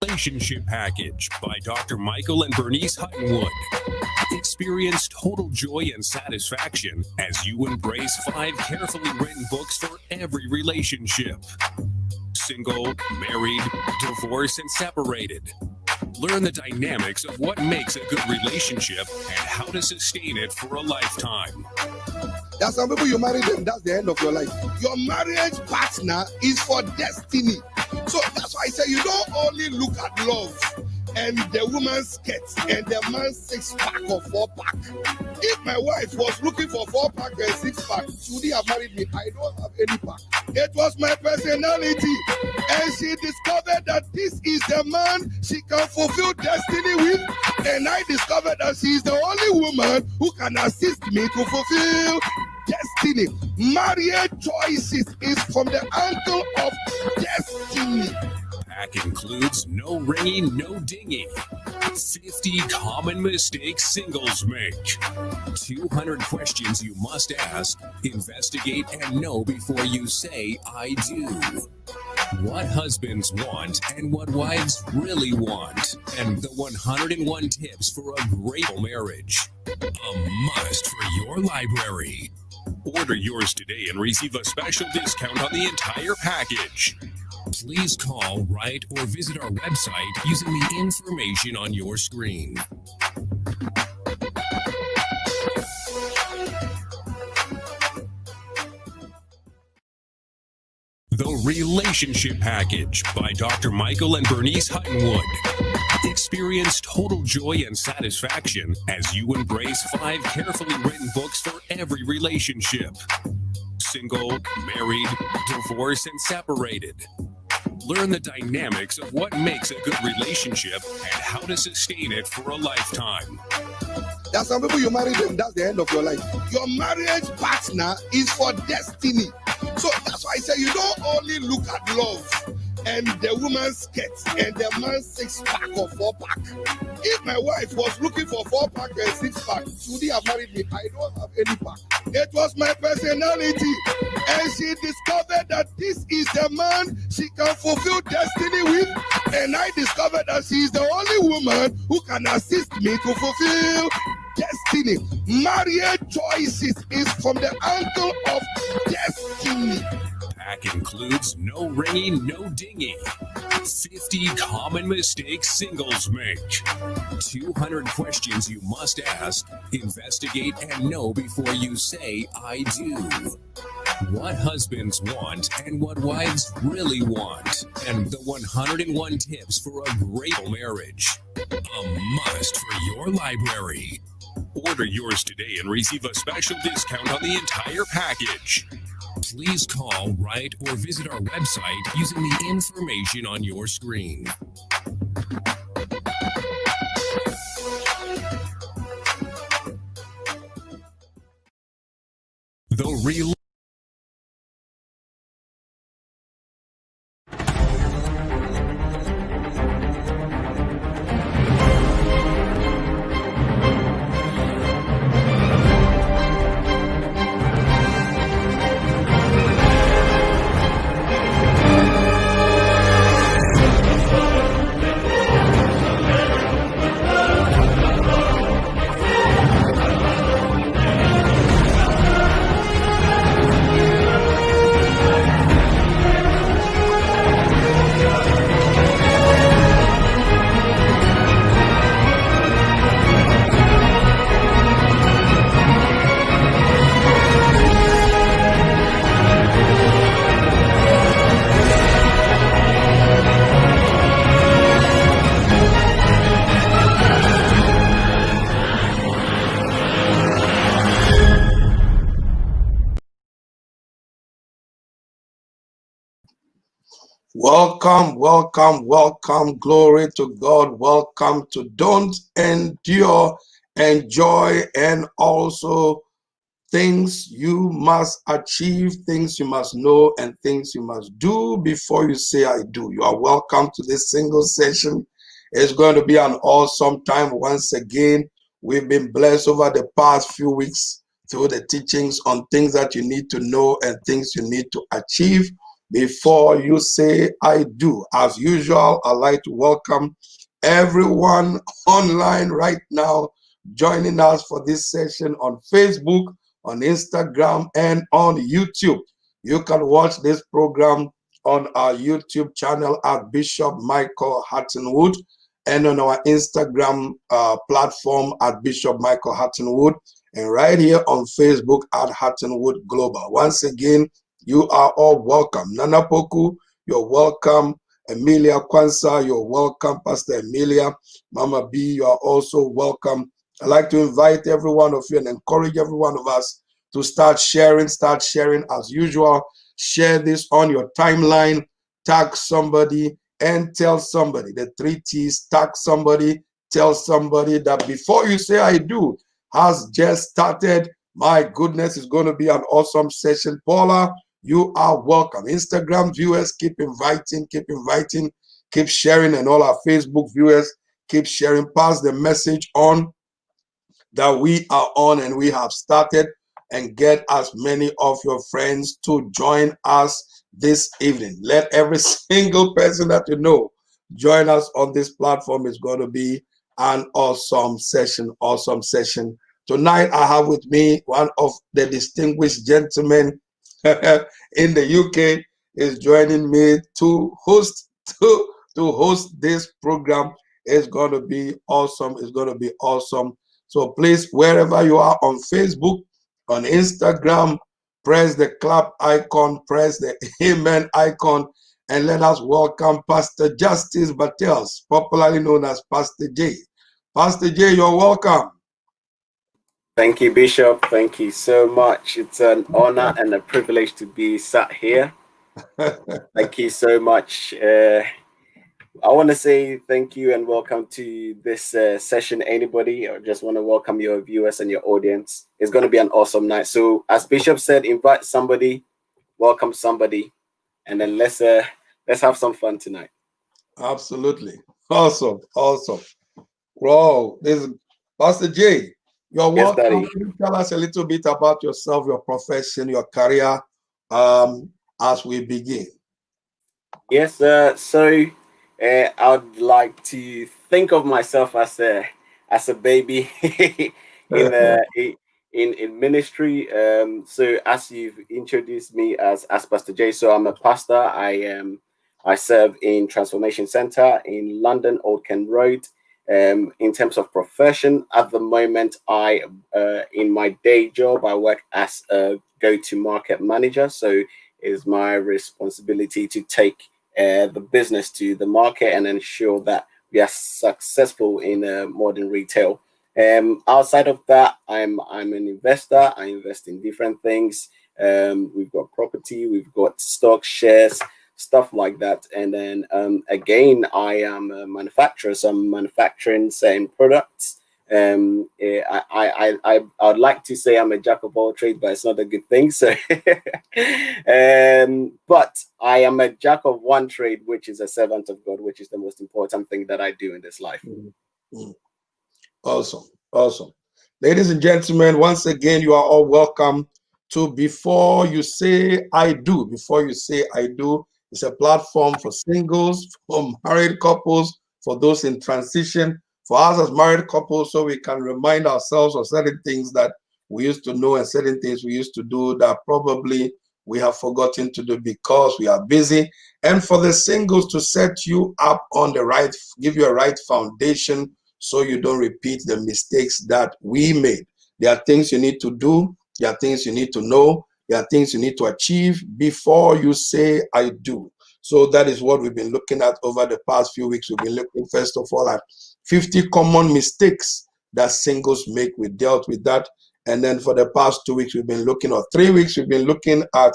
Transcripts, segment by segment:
Relationship Package by Dr. Michael and Bernice Huttonwood. Experience total joy and satisfaction as you embrace 5 carefully written books for every relationship. Single, married, divorced, and separated. Learn the dynamics of what makes a good relationship and how to sustain it for a lifetime. There are some people you marry them, that's the end of your life. Your marriage partner is for destiny. So that's why I say you don't only look at love and the woman's skirts and the man's 6-pack or 4-pack. If my wife was looking for 4-pack and 6-pack, she wouldn't have married me. I don't have any pack. It was my personality. And she discovered that this is the man she can fulfill destiny with. And I discovered that she is the only woman who can assist me to fulfill destiny. Marriage choices is from the angle of destiny. Pack includes no ringing, no dinging. 50 common mistakes singles make. 200 questions you must ask, investigate, and know before you say, I do. What husbands want and what wives really want. And the 101 tips for a great marriage. A must for your library. Order yours today and receive a special discount on the entire package. Please call, write, or visit our website using the information on your screen. The Relationship Package by Dr. Michael and Bernice Huttonwood. Experience total joy and satisfaction as you embrace 5 carefully written books for every relationship. Single, married, divorced, and separated. Learn the dynamics of what makes a good relationship and how to sustain it for a lifetime. There are some people you marry them, that's the end of your life. Your marriage partner is for destiny. So that's why I say you don't only look at love and the woman's skirts and the man's 6-pack or 4-pack. If my wife was looking for 4-pack and 6-pack, she wouldn't have married me. I don't have any pack. It was my personality. And she discovered that this is the man she can fulfill destiny with. And I discovered that she is the only woman who can assist me to fulfill destiny. Marriage choices is from the angle of destiny. Pack includes no ringing, no dinging. 50 common mistakes singles make. 200 questions you must ask, investigate, and know before you say, I do. What husbands want and what wives really want. And the 101 tips for a great marriage. A must for your library. Order yours today and receive a special discount on the entire package. Please call, write, or visit our website using the information on your screen. The Real Welcome. Glory to God. Welcome to Don't Endure, Enjoy, and also things you must achieve, things you must know, and things you must do before you say I do. You are welcome to this single session. It's going to be an awesome time once again. We've been blessed over the past few weeks through the teachings on things that you need to know and things you need to achieve before you say I do. As usual, I'd like to welcome everyone online right now joining us for this session on Facebook, on Instagram, and on YouTube. You can watch this program on our YouTube channel at Bishop Michael Hattonwood and on our Instagram platform at Bishop Michael Hattonwood, and right here on Facebook at Hattonwood Global. Once again, you are all welcome. Nana Poku, you're welcome. Emilia Kwanzaa, you're welcome. Pastor Emilia, Mama B, you are also welcome. I'd like to invite every one of you and encourage every one of us to start sharing as usual. Share this on your timeline, tag somebody, and tell somebody. The 3 T's: tag somebody, tell somebody. That before you say I do has just started. My goodness, it's going to be an awesome session. Paula, you are welcome. Instagram viewers, keep inviting, keep sharing, and all our Facebook viewers, keep sharing. Pass the message on that we are on and we have started, and get as many of your friends to join us this evening. Let every single person that you know join us on this platform. It's going to be an awesome session. Tonight, I have with me one of the distinguished gentlemen in the UK is joining me to host this program. It's going to be awesome. So please, wherever you are on Facebook, on Instagram, press the clap icon, press the amen icon, and let us welcome Pastor Justice Battels, popularly known as Pastor J. Pastor J, you're welcome. Thank you, Bishop. Thank you so much. It's an honor and a privilege to be sat here. Thank you so much. I want to say thank you and welcome to this session. Anybody, I just want to welcome your viewers and your audience. It's going to be an awesome night. So as Bishop said, invite somebody, welcome somebody, and then let's have some fun tonight. Absolutely. Awesome. Wow. This is Pastor J. You're welcome. Yes, can you tell us a little bit about yourself, your profession, your career, as we begin? Yes, so I would like to think of myself as a baby in ministry. So as you've introduced me as Pastor J, so I'm a pastor. I serve in Transformation Center in London, Old Kent Road. In terms of profession, at the moment, I in my day job, I work as a go-to-market manager. So it's my responsibility to take the business to the market and ensure that we are successful in modern retail. Outside of that, I'm an investor. I invest in different things. We've got property, we've got stock, shares, stuff like that. And then again, I am a manufacturer, so I'm manufacturing certain products. I'd like to say I'm a jack of all trades, but it's not a good thing. So, but I am a jack of one trade, which is a servant of God, which is the most important thing that I do in this life. Mm-hmm. Awesome. Ladies and gentlemen, once again, you are all welcome to Before You Say I Do. It's a platform for singles, for married couples, for those in transition, for us as married couples, so we can remind ourselves of certain things that we used to know and certain things we used to do that probably we have forgotten to do because we are busy. And for the singles to set you up on the right, give you a right foundation so you don't repeat the mistakes that we made. There are things you need to do. There are things you need to know. There are things you need to achieve before you say I do. So that is what we've been looking at over the past few weeks. We've been looking, first of all, at 50 common mistakes that singles make. We dealt with that. And then for the past 2 weeks, we've been looking, or 3 weeks, we've been looking at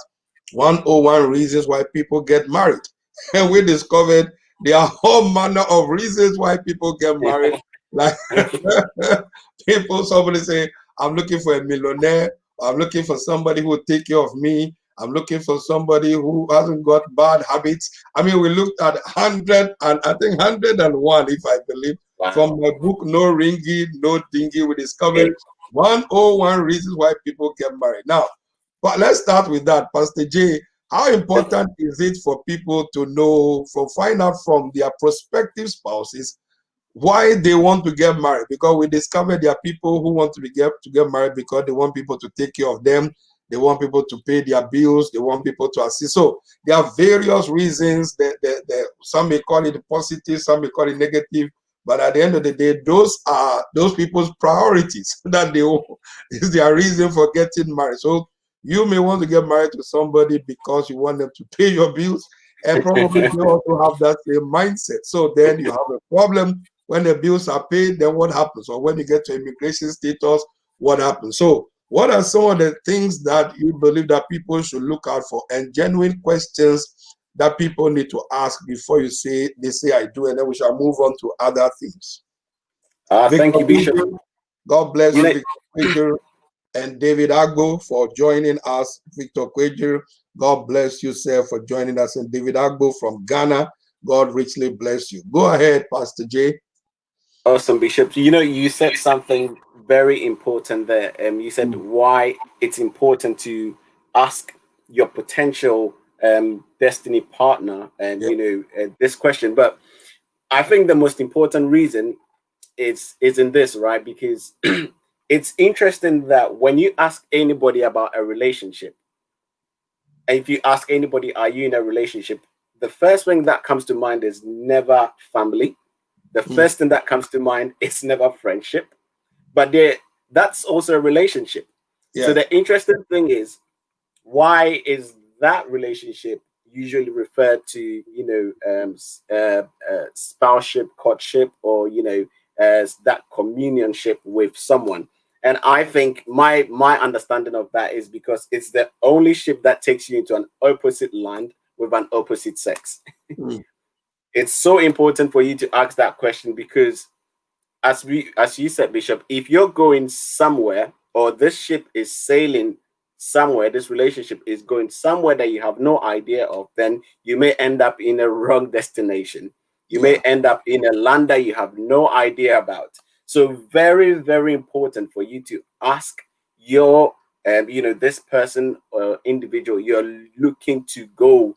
101 reasons why people get married. And we discovered there are all manner of reasons why people get married. Like somebody say, I'm looking for a millionaire. I'm looking for somebody who will take care of me. I'm looking for somebody who hasn't got bad habits. I mean, we looked at 100 and I think 101, if I believe, from my book, No Ringy, No Dingy. We discovered 101 reasons why people get married. Now, but let's start with that. Pastor J, How important is it for people to know, find out from their prospective spouses why they want to get married? Because we discovered there are people who want to get married because they want people to take care of them. They want people to pay their bills. They want people to assist. So there are various reasons that some may call it positive, some may call it negative. But at the end of the day, those are those people's priorities that is their reason for getting married. So you may want to get married to somebody because you want them to pay your bills, and probably they also have that same mindset. So then you have a problem when the bills are paid. Then what happens? Or when you get to immigration status, what happens? So what are some of the things that you believe that people should look out for, and genuine questions that people need to ask before they say I do, and then we shall move on to other things? Thank you, Bishop. God bless you, Victor Kweju and David Agbo, for joining us. Victor Kweju, God bless you, sir, for joining us, and David Agbo from Ghana, God richly bless you. Go ahead, Pastor J. Awesome, Bishop. You said something very important there. You said why it's important to ask your potential destiny partner, and this question. But I think the most important reason is in this, right? Because it's interesting that when you ask anybody about a relationship, and if you ask anybody, are you in a relationship? The first thing that comes to mind is never family. The first thing that comes to mind is never friendship, but that's also a relationship. Yeah. So the interesting thing is, why is that relationship usually referred to, spouseship, courtship, or, as that communionship with someone? And I think my understanding of that is because it's the only ship that takes you into an opposite land with an opposite sex. It's so important for you to ask that question, because as you said, Bishop, if you're going somewhere, or this ship is sailing somewhere, this relationship is going somewhere that you have no idea of, then you may end up in a wrong destination. You may end up in a land that you have no idea about. So very, very important for you to ask your, this person or individual you're looking to go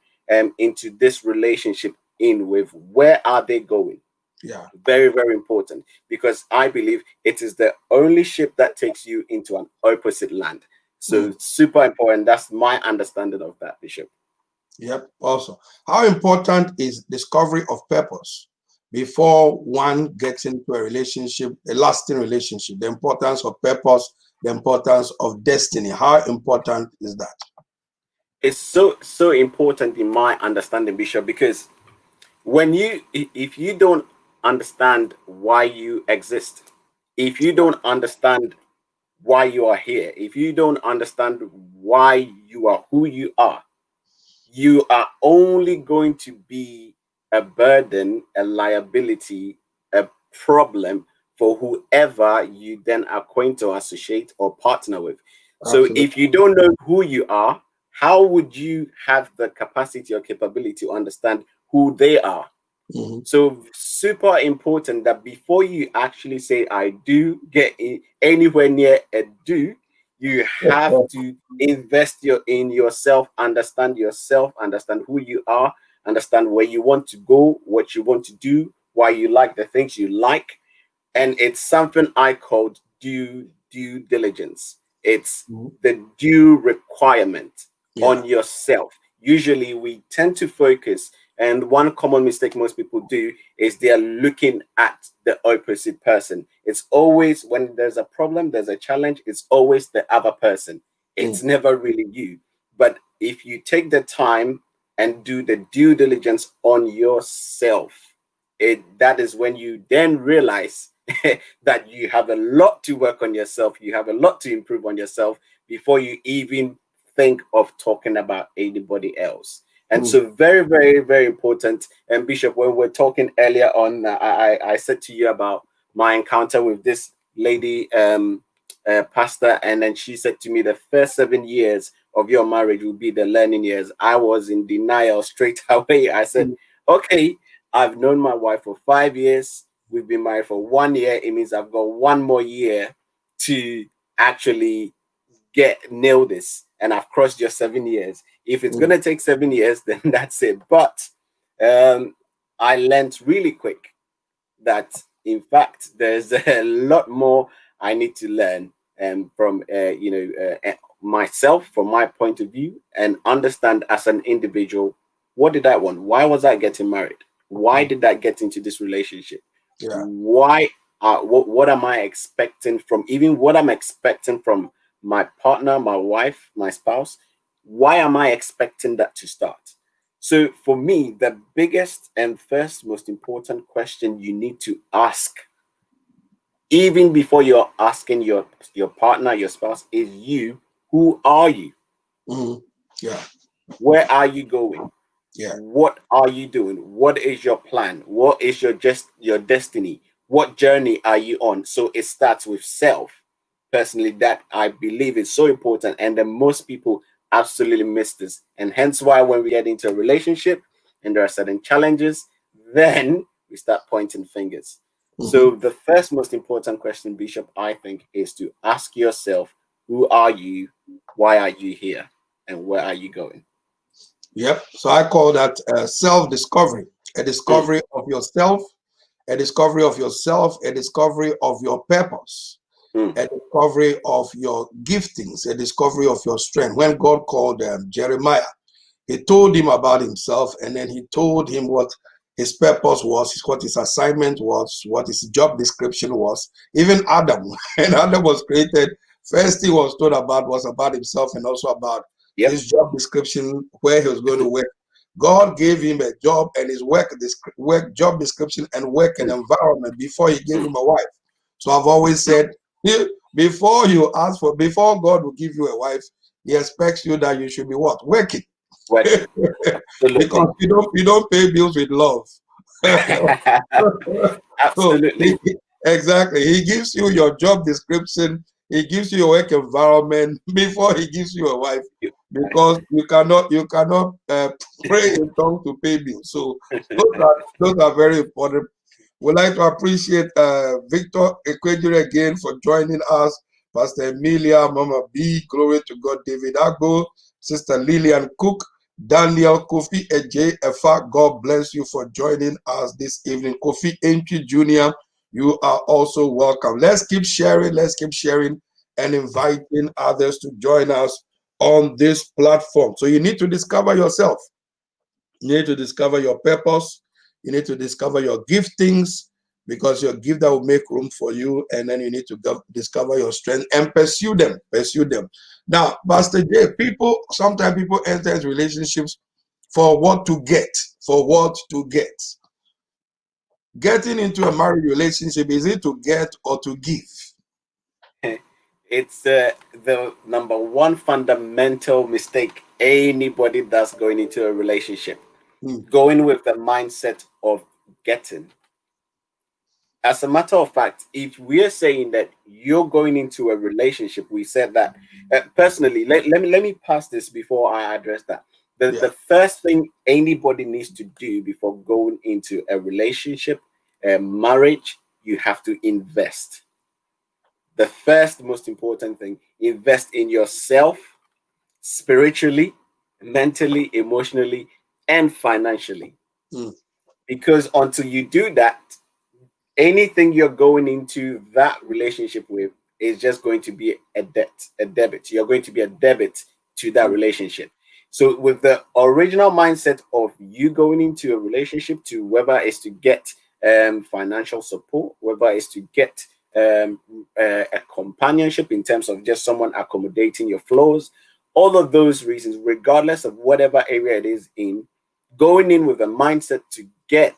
into this relationship in with, where are they going? Yeah, very, very important, because I believe it is the only ship that takes you into an opposite land. So super important. That's my understanding of that, Bishop. Yep. Also, how important is discovery of purpose before one gets into a relationship, a lasting relationship? The importance of purpose, the importance of destiny. How important is that? It's so important in my understanding, Bishop, because if you don't understand why you exist, if you don't understand why you are here, if you don't understand why you are who you are only going to be a burden, a liability, a problem for whoever you then acquaint or associate or partner with. Absolutely. So if you don't know who you are, how would you have the capacity or capability to understand who they are? So super important that before you actually say I do, get anywhere near a do, you have to invest in yourself, understand who you are, understand where you want to go, what you want to do, why you like the things you like. And it's something I called due diligence. It's the due requirement on yourself. Usually we tend to focus, and one common mistake most people do is they are looking at the opposite person. It's always, when there's a problem, there's a challenge, it's always the other person. It's never really you. But if you take the time and do the due diligence on yourself, that is when you then realize that you have a lot to work on yourself. You have a lot to improve on yourself before you even think of talking about anybody else. And so very, very, very important. And Bishop, when we're talking earlier on, I said to you about my encounter with this lady, pastor, and then she said to me, the first 7 years of your marriage will be the learning years. I was in denial straight away. I said, okay, I've known my wife for 5 years. We've been married for 1 year. It means I've got 1 more year to actually nail this, and I've crossed your 7 years. If it's going to take 7 years, then that's it. But I learned really quick that, in fact, there's a lot more I need to learn from myself, from my point of view, and understand as an individual, what did I want? Why was I getting married? Why did I get into this relationship? Yeah. Why? What am I expecting from, even what I'm expecting from my partner, my wife, my spouse? Why am I expecting that to start? So for me, the biggest and first most important question you need to ask, even before you're asking your partner, your spouse, is you. Who are you? Yeah. Where are you going? Yeah. What are you doing? What is your plan? What is your destiny? What journey are you on? So it starts with self. Personally, that I believe is so important, and then most people absolutely miss this. And hence why when we get into a relationship and there are certain challenges, then we start pointing fingers. So the first most important question, Bishop, I think, is to ask yourself, who are you? Why are you here? And where are you going? Yep. So I call that self-discovery, a discovery of yourself, a discovery of yourself, a discovery of your purpose, a discovery of your giftings, a discovery of your strength. When God called Jeremiah, he told him about himself, and then he told him what his purpose was, what his assignment was, what his job description was. Even Adam, when Adam was created, first thing was told about was about himself and also about his job description, where he was going to work. God gave him a job and his job description and work and environment before he gave him a wife. So I've always said, before God will give you a wife, he expects you that you should be what? Working. Because you don't pay bills with love. Absolutely. So exactly. He gives you your job description. He gives you your work environment before he gives you a wife, because you cannot pray in tongues to pay bills. So those are very important. We'd like to appreciate Victor Ekwejire again for joining us. Pastor Emilia, Mama B, glory to God, David Agbo, Sister Lillian Cook, Daniel Kofi Eje Efa, God bless you for joining us this evening. Kofi Entry Jr., you are also welcome. Let's keep sharing and inviting others to join us on this platform. So you need to discover yourself. You need to discover your purpose. You need to discover your giftings, because your gift that will make room for you, and then you need to discover your strength and pursue them. Now, Pastor J, sometimes people enter into relationships for what to get. Getting into a marriage relationship, is it to get or to give? It's the number one fundamental mistake anybody that's going into a relationship. Going with the mindset of getting. As a matter of fact, if we're saying that you're going into a relationship, we said that personally, let me pass this before I address that. The first thing anybody needs to do before going into a relationship, a marriage, you have to invest. The first most important thing, invest in yourself spiritually, mentally, emotionally, and financially. Because until you do that, anything you're going into that relationship with is just going to be a debit. You're going to be a debit to that relationship. So with the original mindset of you going into a relationship, to whether it's to get financial support, whether it's to get a companionship in terms of just someone accommodating your flaws, all of those reasons, regardless of whatever area it is in, going in with a mindset to get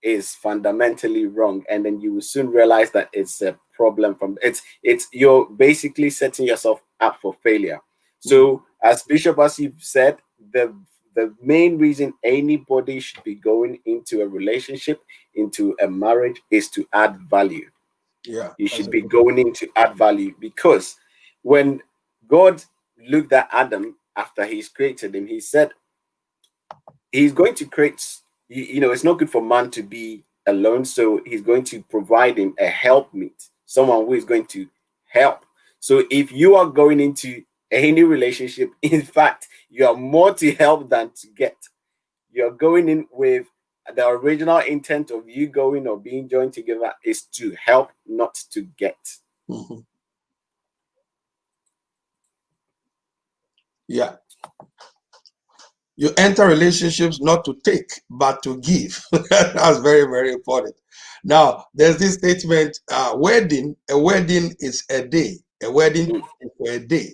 is fundamentally wrong, and then you will soon realize that it's a problem you're basically setting yourself up for failure. So as you've said, the main reason anybody should be going into a relationship, into a marriage, is to add value. You should be going in to add value, because when God looked at Adam after he's created him, he said he's going to create, it's not good for man to be alone, so he's going to provide him a helpmeet, someone who is going to help. So if you are going into any relationship, in fact, you are more to help than to get. You're going in with the original intent of you going or being joined together is to help, not to get. Mm-hmm. Yeah. You enter relationships not to take, but to give. That's very, very important. Now, there's this statement, a wedding is a day. A wedding is for a day.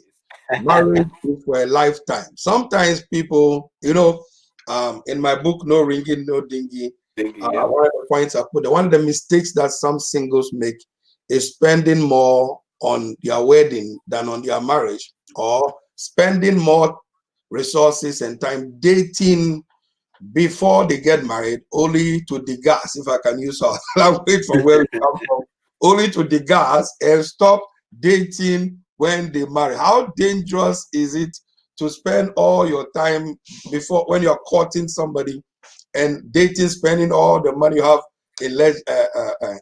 Marriage is for a lifetime. Sometimes people, in my book, No Ringing, No Dingy, one of the points I put, one of the mistakes that some singles make is spending more on their wedding than on their marriage, or spending more resources and time dating before they get married, only to degas, if I can use our language from where we come from, only to degas and stop dating when they marry. How dangerous is it to spend all your time before, when you're courting somebody and dating, spending all the money you have in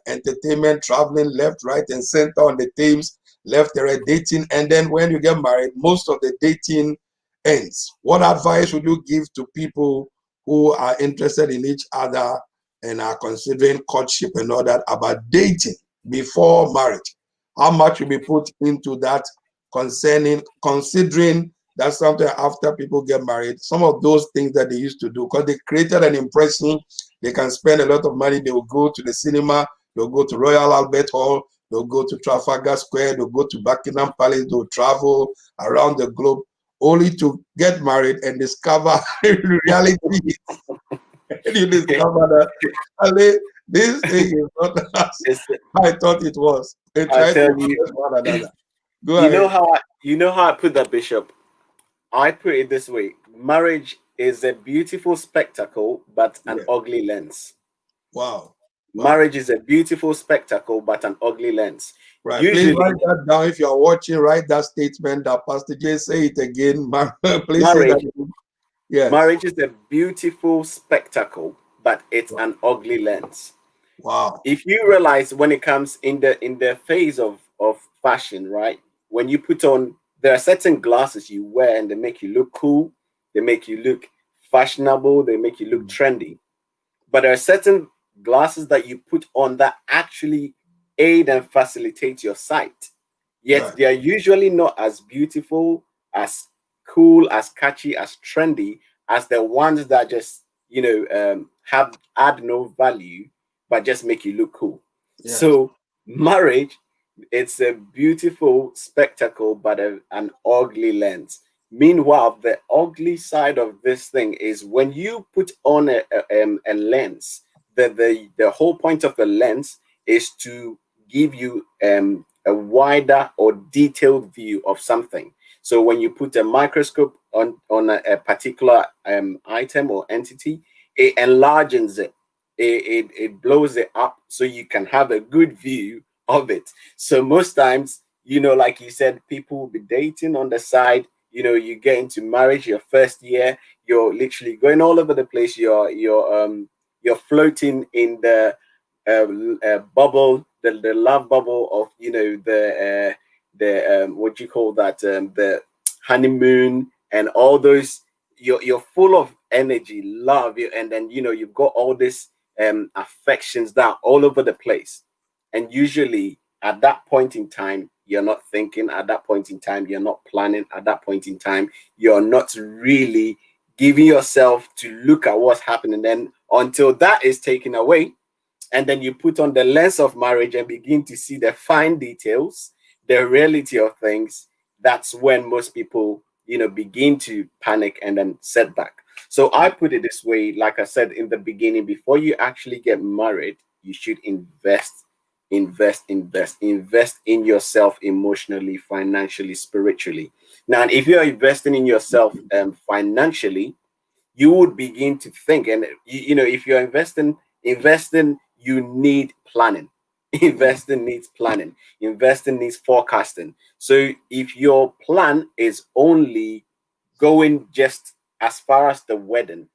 entertainment, traveling left, right, and center on the teams, left, right, dating, and then when you get married, most of the dating ends. What advice would you give to people who are interested in each other and are considering courtship and all that about dating before marriage? How much will be put into that considering that something after people get married, some of those things that they used to do, because they created an impression, they can spend a lot of money, they will go to the cinema, they'll go to Royal Albert Hall, they'll go to Trafalgar Square, they'll go to Buckingham Palace, they'll travel around the globe, only to get married and discover reality. And you discover that this thing is not as I thought it was. They try to one another. You know how I put that, Bishop? I put it this way: marriage is a beautiful spectacle, but an ugly lens. Wow. Marriage is a beautiful spectacle, but an ugly lens. Right. Usually, please write that down. If you're watching, write that statement that Pastor J, say it again. Please say that again. Yes. Marriage is a beautiful spectacle, but it's an ugly lens. Wow. If you realize, when it comes in the phase of fashion, right? When you put on, there are certain glasses you wear and they make you look cool, they make you look fashionable, they make you look trendy. But there are certain glasses that you put on that actually aid and facilitate your sight. Yet they are usually not as beautiful, as cool, as catchy, as trendy as the ones that just, add no value, but just make you look cool. Yes. So marriage, it's a beautiful spectacle, but an ugly lens. Meanwhile, the ugly side of this thing is when you put on a lens, the whole point of the lens is to give you a wider or detailed view of something. So when you put a microscope on a particular item or entity, it enlarges it. It blows it up so you can have a good view of it. So most times, like you said, people will be dating on the side. You get into marriage, your first year, you're literally going all over the place. You're floating in the bubble, the love bubble of the what do you call that, the honeymoon and all those. You're full of energy, love, and then you've got all this affections that are all over the place. And usually at that point in time, you're not thinking. At that point in time, you're not planning. At that point in time, you're not really giving yourself to look at what's happening. Then until that is taken away, and then you put on the lens of marriage and begin to see the fine details, the reality of things, that's when most people, begin to panic and then set back. So I put it this way, like I said in the beginning, before you actually get married, you should invest in yourself emotionally, financially, spiritually. Now, if you're investing in yourself financially, you would begin to think, and if you're investing, you need planning. Investing needs planning. Investing needs forecasting. So if your plan is only going just as far as the wedding,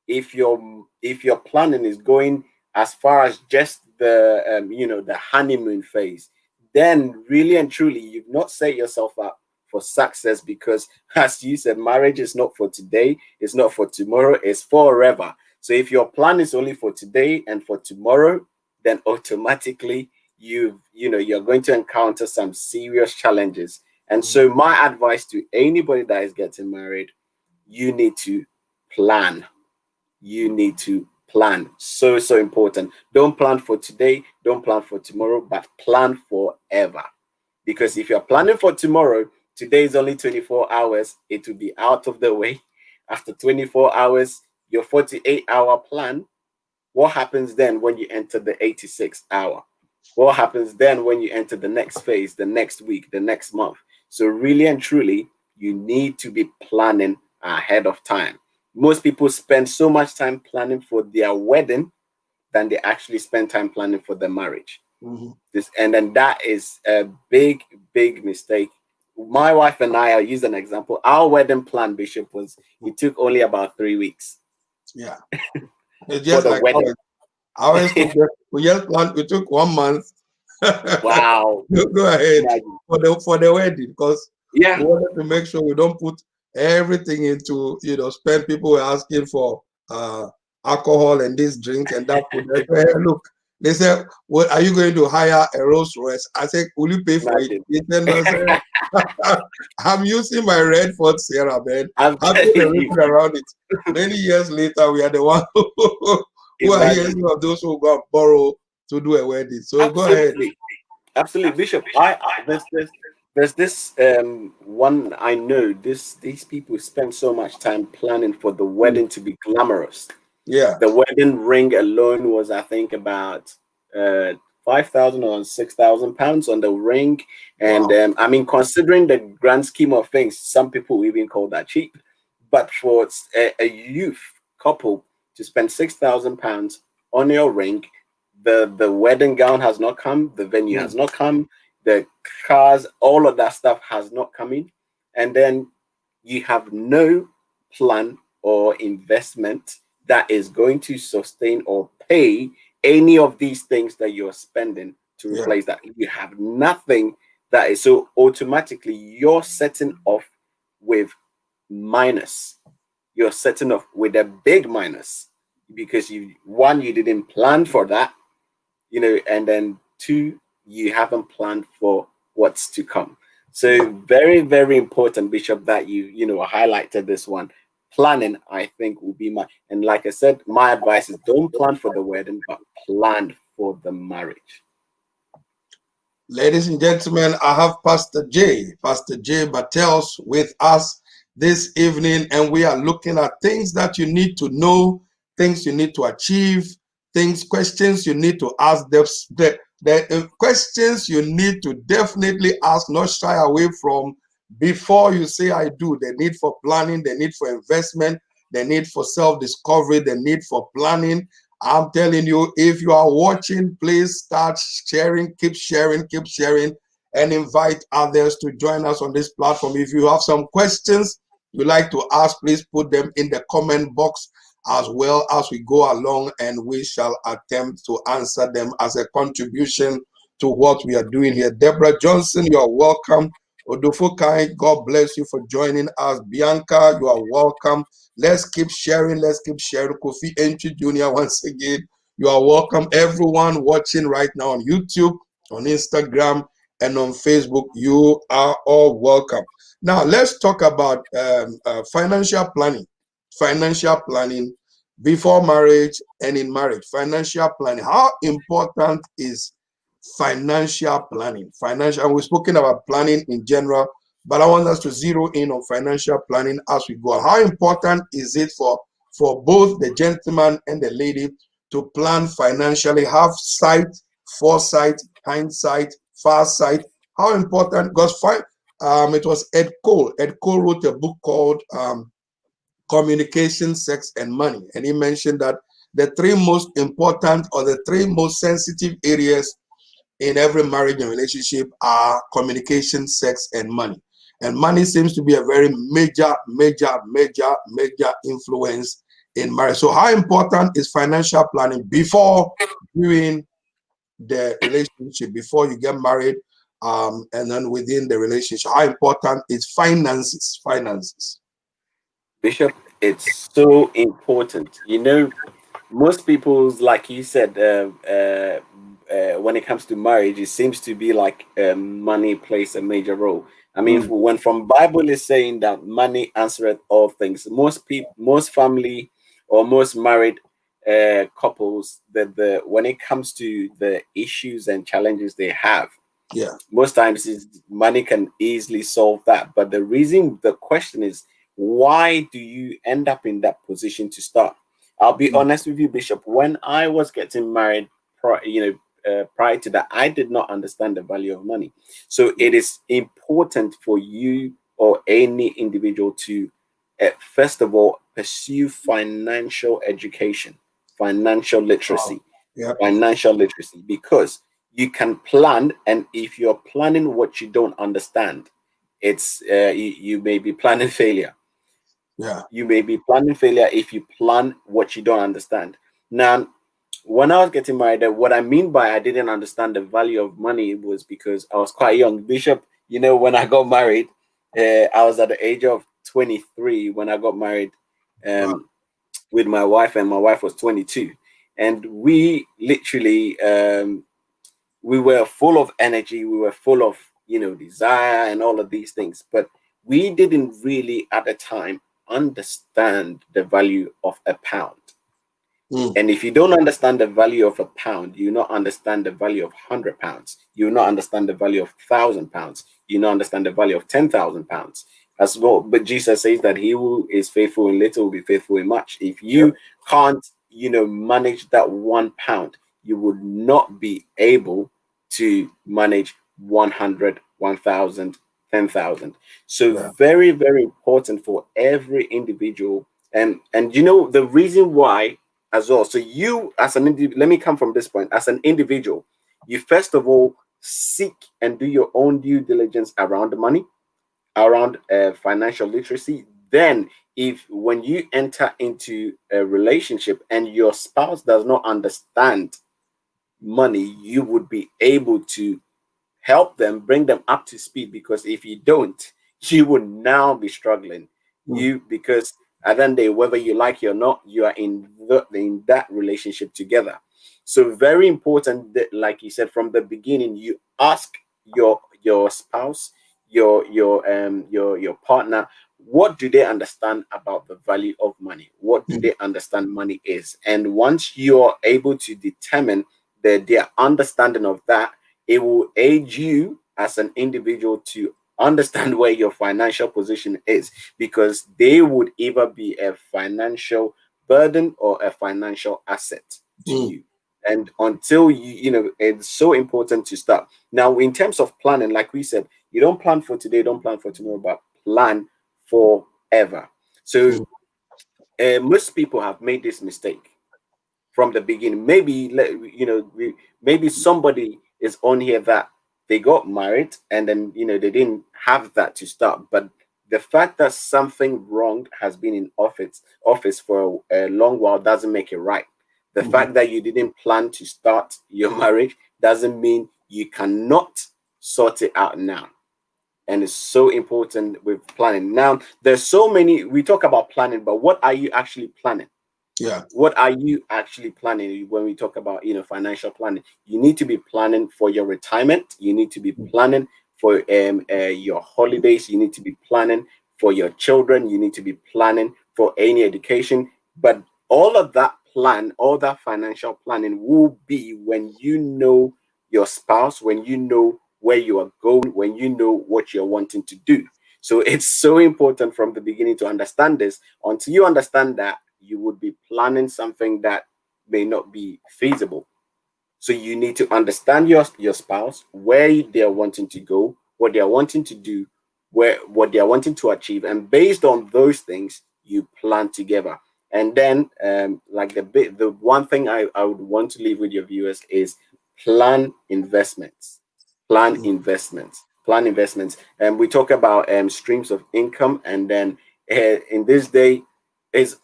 if your planning is going as far as just the the honeymoon phase, then really and truly, you've not set yourself up for success, because, as you said, marriage is not for today, it's not for tomorrow, it's forever. So if your plan is only for today and for tomorrow, then automatically you're going to encounter some serious challenges. And so my advice to anybody that is getting married, you need to plan. You need to plan. So important. Don't plan for today, don't plan for tomorrow, but plan forever. Because if you're planning for tomorrow, today is only 24 hours, it will be out of the way. After 24 hours, your 48-hour plan, what happens then when you enter the 86th hour? What happens then when you enter the next phase, the next week, the next month? So really and truly, you need to be planning ahead of time. Most people spend so much time planning for their wedding than they actually spend time planning for their marriage. And then that is a big mistake. My wife and I use an example. Our wedding plan, Bishop, it took only about 3 weeks. Yeah. It's just for the like wedding. ours, we took 1 month. Wow. Go ahead for the wedding, because we wanted to make sure we don't put everything into, spend. People were asking for alcohol and this drink and that food. Look, they said, "What are you going to hire a Rolls Royce?" I said, "Will you pay for it?" He said, "No, sir. I'm using my Redford Sierra, man. I'm putting around it." Many years later, we are the one who are here, of those who got borrow to do a wedding. So absolutely. Go ahead. Absolutely, Bishop. There's this one I know. These people spend so much time planning for the wedding to be glamorous. Yeah. The wedding ring alone was, I think, about 5,000 or 6,000 pounds on the ring. And wow. I mean, considering the grand scheme of things, some people even call that cheap. But for a youth couple to spend 6,000 pounds on your ring, the wedding gown has not come, the venue has not come, the cars, all of that stuff has not come in. And then you have no plan or investment that is going to sustain or pay any of these things that you're spending to replace that. You have nothing that is, so automatically you're setting off with minus. You're setting off with a big minus, because you didn't plan for that, and then 2, you haven't planned for what's to come. So very, very important, Bishop, that you highlighted this one. Planning, I think, will be and like I said, my advice is don't plan for the wedding, but plan for the marriage. Ladies and gentlemen, I have Pastor J Bartels with us this evening, and we are looking at things that you need to know, things you need to achieve, questions you need to ask, the questions you need to definitely ask, not shy away from, before you say I do. The need for planning, the need for investment, the need for self-discovery, the need for planning. I'm telling you, if you are watching, please start sharing, keep sharing, and invite others to join us on this platform. If you have some questions you'd like to ask, please put them in the comment box as well as we go along, and we shall attempt to answer them as a contribution to what we are doing here. Deborah Johnson, you are welcome. Odufokai, God bless you for joining us. Bianca, you are welcome. Let's keep sharing. Kofi Entry Jr., once again, you are welcome. Everyone watching right now on YouTube, on Instagram, and on Facebook, you are all welcome. Now, let's talk about financial planning. Financial planning before marriage and in marriage. Financial planning. How important is financial planning? And we've spoken about planning in general, but I want us to zero in on financial planning as we go. How important is it for both the gentleman and the lady to plan financially, have sight, foresight, hindsight, farsight? How important? Because it was Ed Cole. Ed Cole wrote a book called Communication, Sex, and Money, and he mentioned that the 3 most important or the 3 most sensitive areas in every marriage and relationship are communication, sex, and money. And money seems to be a very major influence in marriage. So how important is financial planning before, during the relationship, before you get married? and then within the relationship, how important is finances? Finances. Bishop, it's so important. You know, most people's, like you said, when it comes to marriage, it seems to be like money plays a major role. I mean, when from Bible is saying that money answereth all things, most people, most family, or most married couples, that the when it comes to the issues and challenges they have, Yeah. most times is money can easily solve that. But the reason, the question is, why do you end up in that position to start? I'll be honest with you, Bishop. When I was getting married, prior to that, I did not understand the value of money. So it is important for you or any individual to, first of all, pursue financial education, financial literacy, Yeah. financial literacy, because you can plan, and if you're planning what you don't understand, it's you may be planning failure. Yeah. You may be planning failure if you plan what you don't understand. Now, when I was getting married, what I mean by I didn't understand the value of money was because I was quite young. Bishop, you know, when I got married, I was at the age of 23 when I got married with my wife, and my wife was 22. And we literally, we were full of energy, we were full of, desire and all of these things. But we didn't really at the time understand the value of a pound. And if you don't understand the value of a pound, you not understand the value of £100. You not understand the value of £1,000. You not understand the value of £10,000 as well. But Jesus says that he who is faithful in little will be faithful in much. If you can't, manage that £1, you would not be able to manage 100, 1,000, 10,000. So very, very important for every individual. And the reason why as well. So you, as an individual, let me come from this point. As an individual, you first of all seek and do your own due diligence around the money, around financial literacy. Then, when you enter into a relationship and your spouse does not understand money, you would be able to help them, bring them up to speed. Because if you don't, you would now be struggling. Because at the end of the day, whether you like it or not, you are in that relationship together. So very important that, like you said, from the beginning, you ask your spouse, your partner, what do they understand about the value of money? What do they understand money is? And once you're able to determine their understanding of that, it will aid you as an individual to understand where your financial position is, because they would either be a financial burden or a financial asset to you. And until it's so important to start. Now, in terms of planning, like we said, you don't plan for today, don't plan for tomorrow, but plan forever. So most people have made this mistake from the beginning. Maybe maybe somebody is on here that they got married and then they didn't have that to start. But the fact that something wrong has been in office for a long while doesn't make it right. The fact that you didn't plan to start your marriage doesn't mean you cannot sort it out now. And it's so important with planning. Now, there's so many, we talk about planning, but what are you actually planning? Yeah. What are you actually planning when we talk about financial planning? You need to be planning for your retirement. You need to be planning for your holidays. You need to be planning for your children. You need to be planning for any education. But all of that all that financial planning will be when you know your spouse, when you know where you are going, when you know what you're wanting to do. So it's so important from the beginning to understand this. Until you understand that, you would be planning something that may not be feasible. So you need to understand your spouse, where they're wanting to go, what they're wanting to do, what they're wanting to achieve. And based on those things, you plan together. And then the one thing I would want to leave with your viewers is plan investments. Plan investments. Plan investments. And we talk about streams of income. And then in this day, is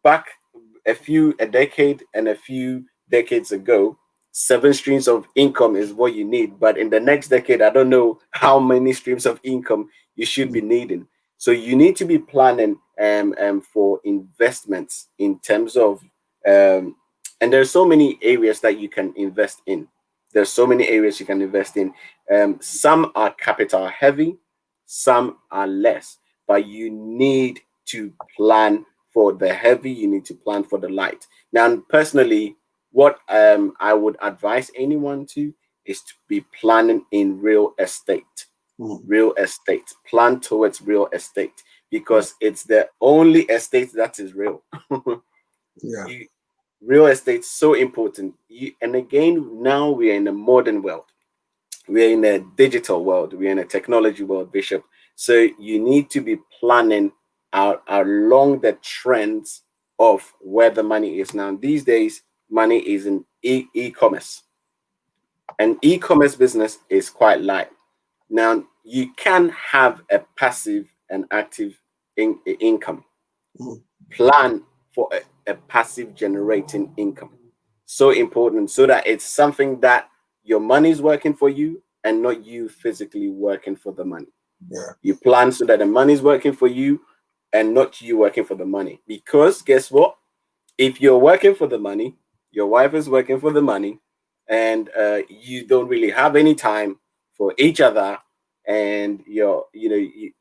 back a decade and a few decades ago, 7 streams of income is what you need. But in the next decade, I don't know how many streams of income you should be needing. So you need to be planning for investments in terms of, and there's so many areas that you can invest in. There's so many areas you can invest in. Some are capital heavy, some are less, but you need to plan for the heavy, you need to plan for the light. Now, personally, what I would advise anyone to is to be planning in real estate. Real estate. Plan towards real estate, because it's the only estate that is real. Yeah. Real estate is so important. And again, now we are in a modern world. We're in a digital world. We're in a technology world, Bishop. So you need to be planning out along the trends of where the money is now. These days, money is in e-commerce. And e-commerce business is quite light. Now, you can have a passive and active income. Plan for a passive generating income. So important, so that it's something that your money is working for you and not you physically working for the money. Yeah. You plan so that the money is working for you and not you working for the money. Because guess what? If you're working for the money, your wife is working for the money, and you don't really have any time for each other, and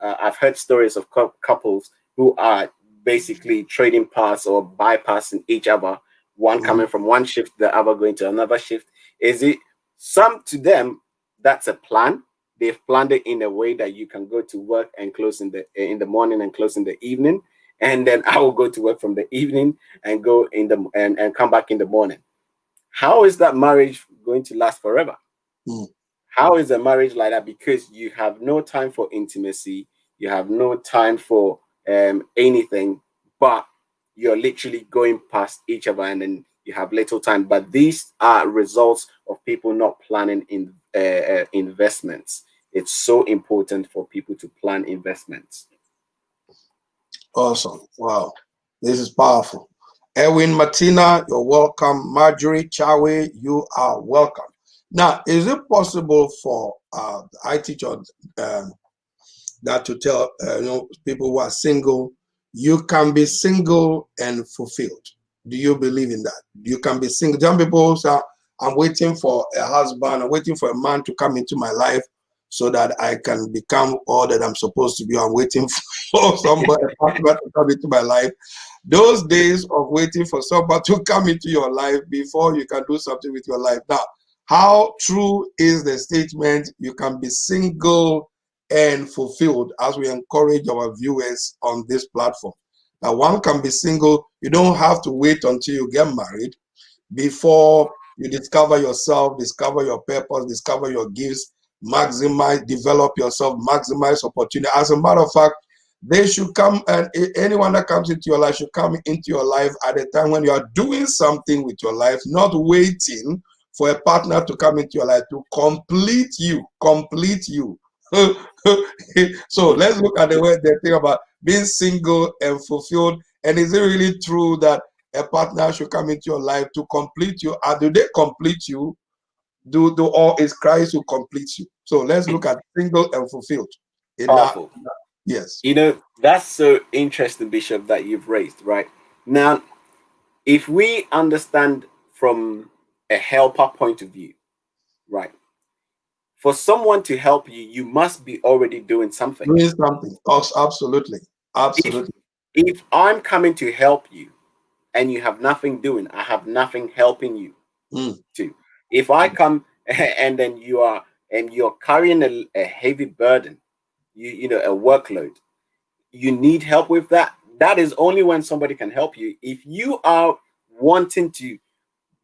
I've heard stories of couples who are basically trading paths or bypassing each other, one coming from one shift, the other going to another shift. Is it some to them that's a plan? They've planned it in a way that you can go to work and close in the morning and close in the evening, and then I will go to work from the evening and go in the and come back in the morning. How is that marriage going to last forever? How is a marriage like that? Because you have no time for intimacy, you have no time for anything, but you're literally going past each other, and then you have little time. But these are results of people not planning in investments. It's so important for people to plan investments. Awesome. Wow. This is powerful. Erwin Martina, you're welcome. Marjorie Chawe, you are welcome. Now, is it possible for I teach on that to tell people who are single, you can be single and fulfilled? Do you believe in that? You can be single. Some people say, I'm waiting for a husband, I'm waiting for a man to come into my life so that I can become all that I'm supposed to be. I'm waiting for somebody to come into my life. Those days of waiting for somebody to come into your life before you can do something with your life. Now, how true is the statement, you can be single and fulfilled, as we encourage our viewers on this platform? Now, one can be single. You don't have to wait until you get married before you discover yourself, discover your purpose, discover your gifts, maximize, develop yourself, maximize opportunity. As a matter of fact, they should come, and anyone that comes into your life should come into your life at a time when you are doing something with your life, not waiting for a partner to come into your life to complete you. So let's look at the way they think about being single and fulfilled. And is it really true that a partner should come into your life to complete you? Or do they complete you? Or is Christ who completes you? So let's look at single and fulfilled. Powerful. Yes. That's so interesting, Bishop, that you've raised, right? Now, if we understand from a helper point of view, right? For someone to help you, you must be already doing something. Doing something. Absolutely. If I'm coming to help you and you have nothing doing, I have nothing helping you to. If I come and then you're carrying a heavy burden, a workload, you need help with that. That is only when somebody can help you. If you are wanting to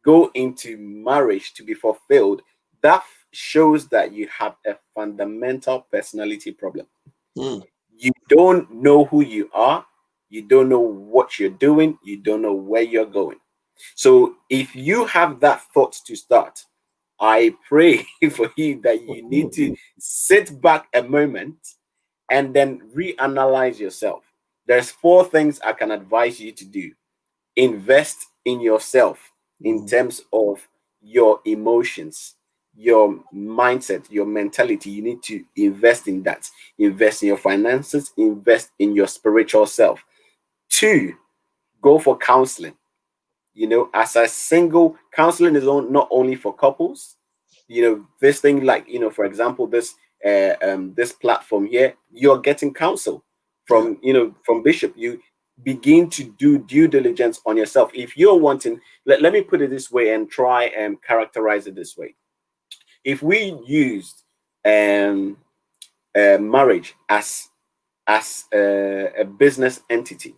go into marriage to be fulfilled, that shows that you have a fundamental personality problem. You don't know who you are. You don't know what you're doing. You don't know where you're going. So if you have that thought to start, I pray for you that you need to sit back a moment and then reanalyze yourself. There's 4 things I can advise you to do. Invest in yourself in terms of your emotions, your mindset, your mentality. You need to invest in that. Invest in your finances, invest in your spiritual self. 2, go for counseling. You know, as a single, counseling is not only for couples. You know, this thing, like, you know, for example, this this platform here, you're getting counsel from, you know, from Bishop. You begin to do due diligence on yourself. If you're wanting, let me put it this way and try and characterize it this way. If we used marriage as a business entity,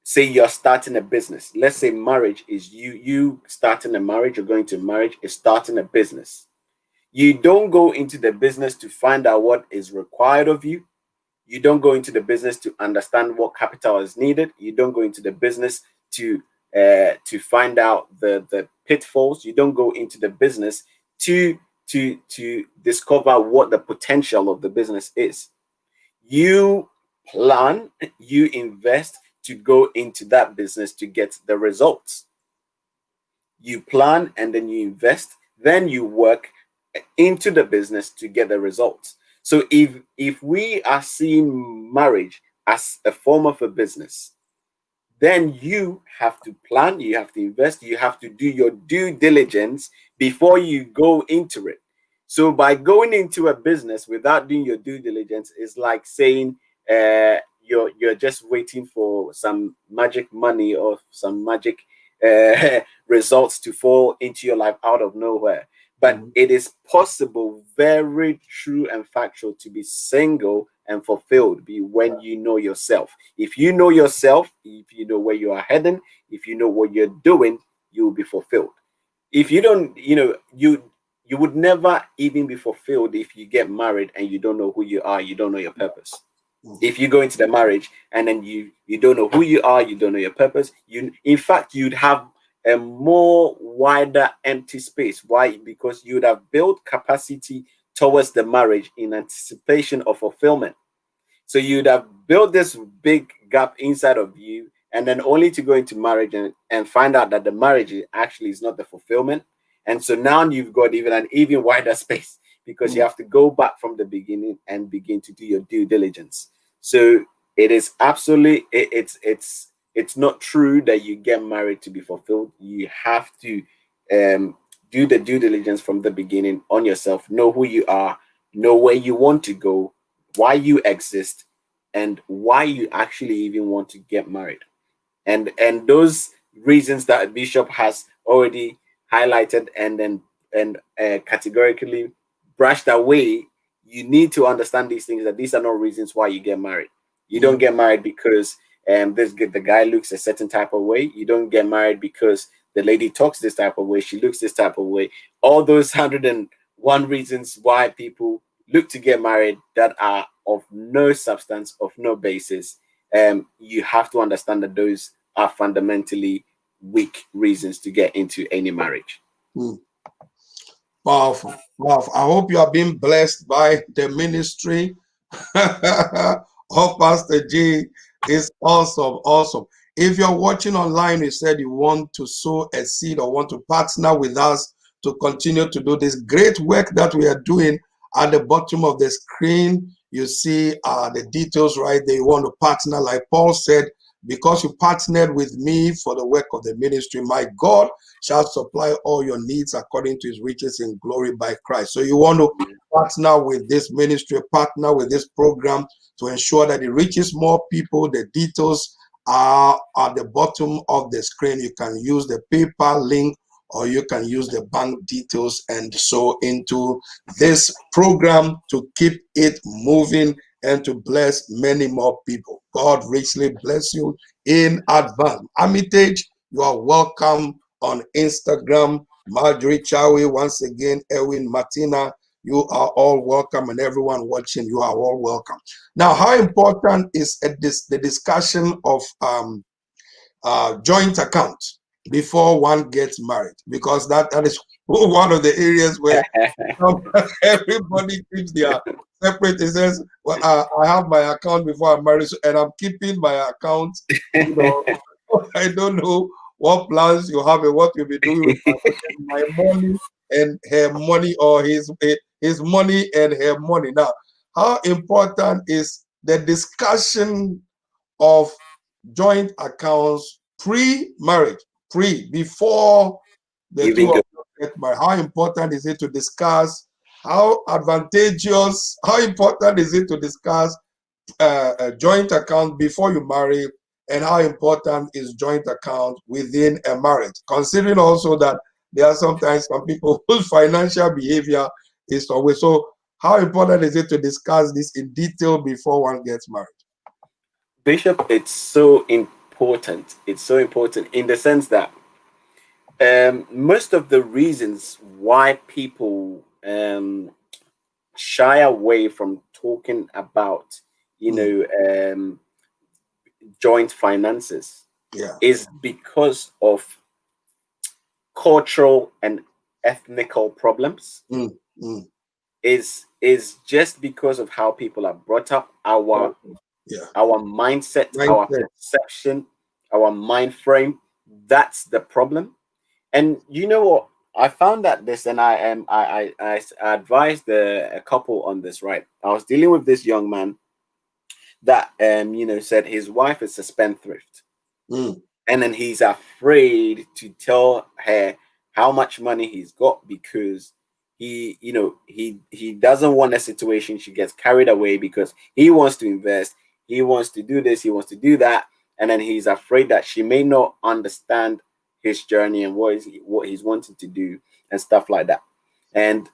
say you're starting a business. Let's say marriage is you starting a marriage, you're going to marriage, is starting a business. You don't go into the business to find out what is required of you. You don't go into the business to understand what capital is needed. You don't go into the business to find out the pitfalls. You don't go into the business to discover what the potential of the business is. You plan, you invest to go into that business to get the results. You plan and then you invest, then you work into the business to get the results. So if we are seeing marriage as a form of a business, then you have to plan, you have to invest, you have to do your due diligence before you go into it. So by going into a business without doing your due diligence is like saying you're just waiting for some magic money or some magic results to fall into your life out of nowhere. But it is possible, very true and factual, to be single and fulfilled when you know yourself. If you know yourself, if you know where you are heading, if you know what you're doing, you will be fulfilled. If you don't, you know, you would never even be fulfilled if you get married and you don't know who you are, you don't know your purpose. If you go into the marriage and then you don't know who you are, you don't know your purpose, in fact, you'd have a more wider empty space. Why? Because you would have built capacity towards the marriage in anticipation of fulfillment. So you'd have built this big gap inside of you, and then only to go into marriage and find out that the marriage actually is not the fulfillment. And so now you've got an even wider space, because you have to go back from the beginning and begin to do your due diligence. So it is absolutely, it's not true that you get married to be fulfilled. You have to do the due diligence from the beginning on yourself, know who you are, know where you want to go, why you exist, and why you actually even want to get married. And those reasons that Bishop has already highlighted and categorically brushed away, you need to understand these things, that these are not reasons why you get married. You don't get married because the guy looks a certain type of way. You don't get married because the lady talks this type of way, she looks this type of way. All those 101 reasons why people look to get married that are of no substance, of no basis, you have to understand that those are fundamentally weak reasons to get into any marriage. Powerful, powerful. I hope you are being blessed by the ministry of Pastor J. It's awesome, awesome. If you're watching online, you said you want to sow a seed or want to partner with us to continue to do this great work that we are doing, at the bottom of the screen, you see the details right there. You want to partner, like Paul said, because you partnered with me for the work of the ministry, my God shall supply all your needs according to his riches in glory by Christ. So you want to partner with this ministry, partner with this program to ensure that it reaches more people. The details are at the bottom of the screen. You can use the PayPal link, or you can use the bank details and sow into this program to keep it moving and to bless many more people. God richly bless you in advance. Armitage, you are welcome on Instagram. Marjorie Chawi, once again, Erwin Martina, you are all welcome, and everyone watching, you are all welcome. Now, how important is the discussion of joint account before one gets married? Because that is one of the areas where everybody keeps their separate. It says, well, I have my account before I'm married, and I'm keeping my account. You know, I don't know what plans you have and what you'll be doing with my money and her money, or his money and her money. Now, how important is the discussion of joint accounts pre-marriage, before the Even two of good. you get married? How important is it to discuss? How advantageous? How important is it to discuss a joint account before you marry? And how important is joint account within a marriage? Considering also that there are sometimes some people whose financial behavior is always so. How important is it to discuss this in detail before one gets married? Bishop, it's so important. It's so important in the sense that most of the reasons why people shy away from talking about, joint finances is because of cultural and ethnical problems. Is just because of how people are brought up, our mindset, our perception, our mind frame. That's the problem. And you know what? I found that this, and I advised a couple on this. Right, I was dealing with this young man that said his wife is a spendthrift, and then he's afraid to tell her how much money he's got because he doesn't want a situation she gets carried away because he wants to invest, he wants to do this, he wants to do that, and then he's afraid that she may not understand his journey and what he's wanting to do and stuff like that. And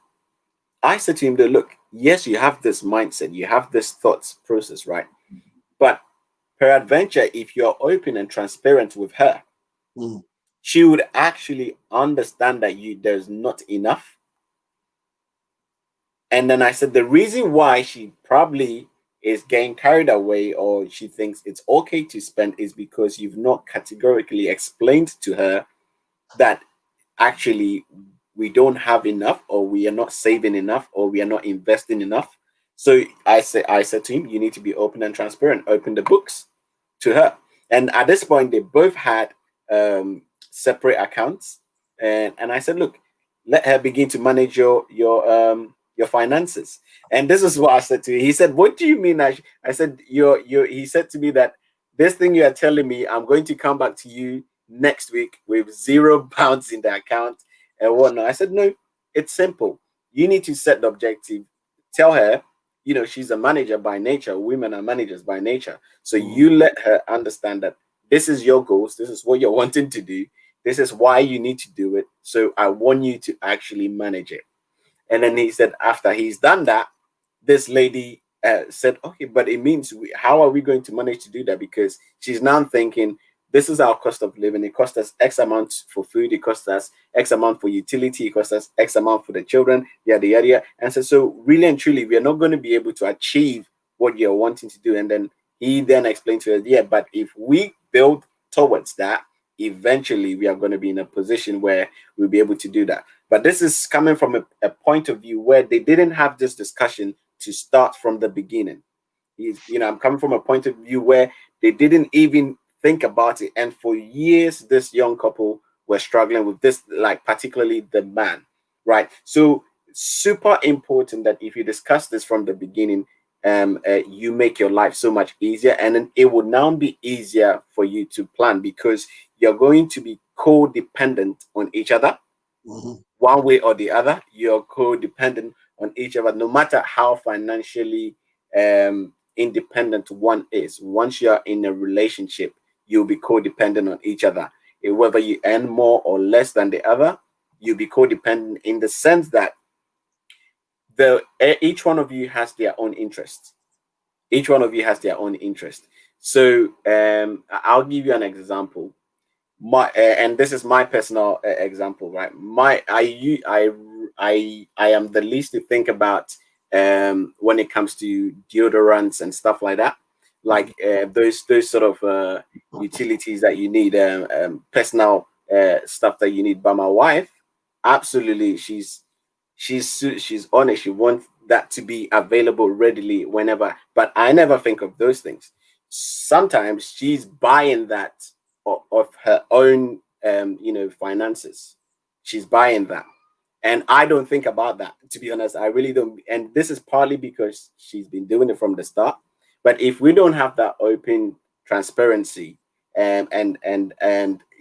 I said to him that, look, yes, you have this mindset, you have this thoughts process, right? But peradventure, if you're open and transparent with her, she would actually understand that there's not enough. And then I said the reason why she probably is getting carried away or she thinks it's okay to spend is because you've not categorically explained to her that actually we don't have enough, or we are not saving enough, or we are not investing enough. So I said to him, you need to be open and transparent, open the books to her. And at this point, they both had separate accounts. And I said, look, let her begin to manage your finances. And this is what I said to him. He said, what do you mean? I said, he said to me that this thing you are telling me, I'm going to come back to you next week with £0 in the account and whatnot. I said, no, it's simple. You need to set the objective. Tell her, she's a manager by nature. Women are managers by nature. So you let her understand that this is your goals. This is what you're wanting to do. This is why you need to do it. So I want you to actually manage it. And then he said, after he's done that, this lady said, okay, but it means how are we going to manage to do that? Because she's now thinking, this is our cost of living. It costs us X amount for food. It costs us X amount for utility. It costs us X amount for the children, yada, yada, yada. And so really and truly, we are not going to be able to achieve what you're wanting to do. And then he then explained to us, yeah, but if we build towards that, eventually we are going to be in a position where we'll be able to do that. But this is coming from a point of view where they didn't have this discussion to start from the beginning. I'm coming from a point of view where they didn't even think about it. And for years, this young couple were struggling with this, like particularly the man, right? So super important that if you discuss this from the beginning, you make your life so much easier, and then it will now be easier for you to plan because you're going to be codependent on each other. One way or the other, you're codependent on each other, no matter how financially independent one is. Once you're in a relationship, you'll be codependent on each other. Whether you earn more or less than the other, you'll be codependent in the sense that each one of you has their own interest. Each one of you has their own interest. So I'll give you an example. And this is my personal example, right? I am the least to think about when it comes to deodorants and stuff like that, like those sort of utilities that you need, personal stuff that you need. But my wife, absolutely, she's on it. She wants that to be available readily whenever. But I never think of those things. Sometimes she's buying that of her own finances. She's buying that. And I don't think about that, to be honest. I really don't. And this is partly because she's been doing it from the start. But if we don't have that open transparency, and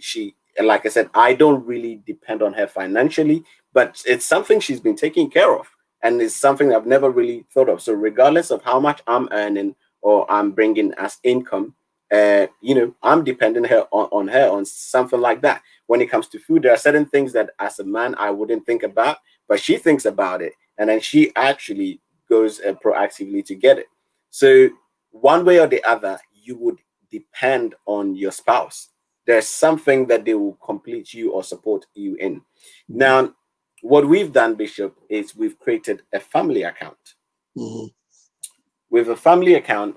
she, like I said, I don't really depend on her financially, but it's something she's been taking care of. And it's something I've never really thought of. So regardless of how much I'm earning or I'm bringing as income, I'm depending on her on something like that. When it comes to food, there are certain things that as a man I wouldn't think about, but she thinks about it, and then she actually goes proactively to get it. So one way or the other, you would depend on your spouse. There's something that they will complete you or support you in. Now, what we've done, Bishop, is we've created a family account. With a family account,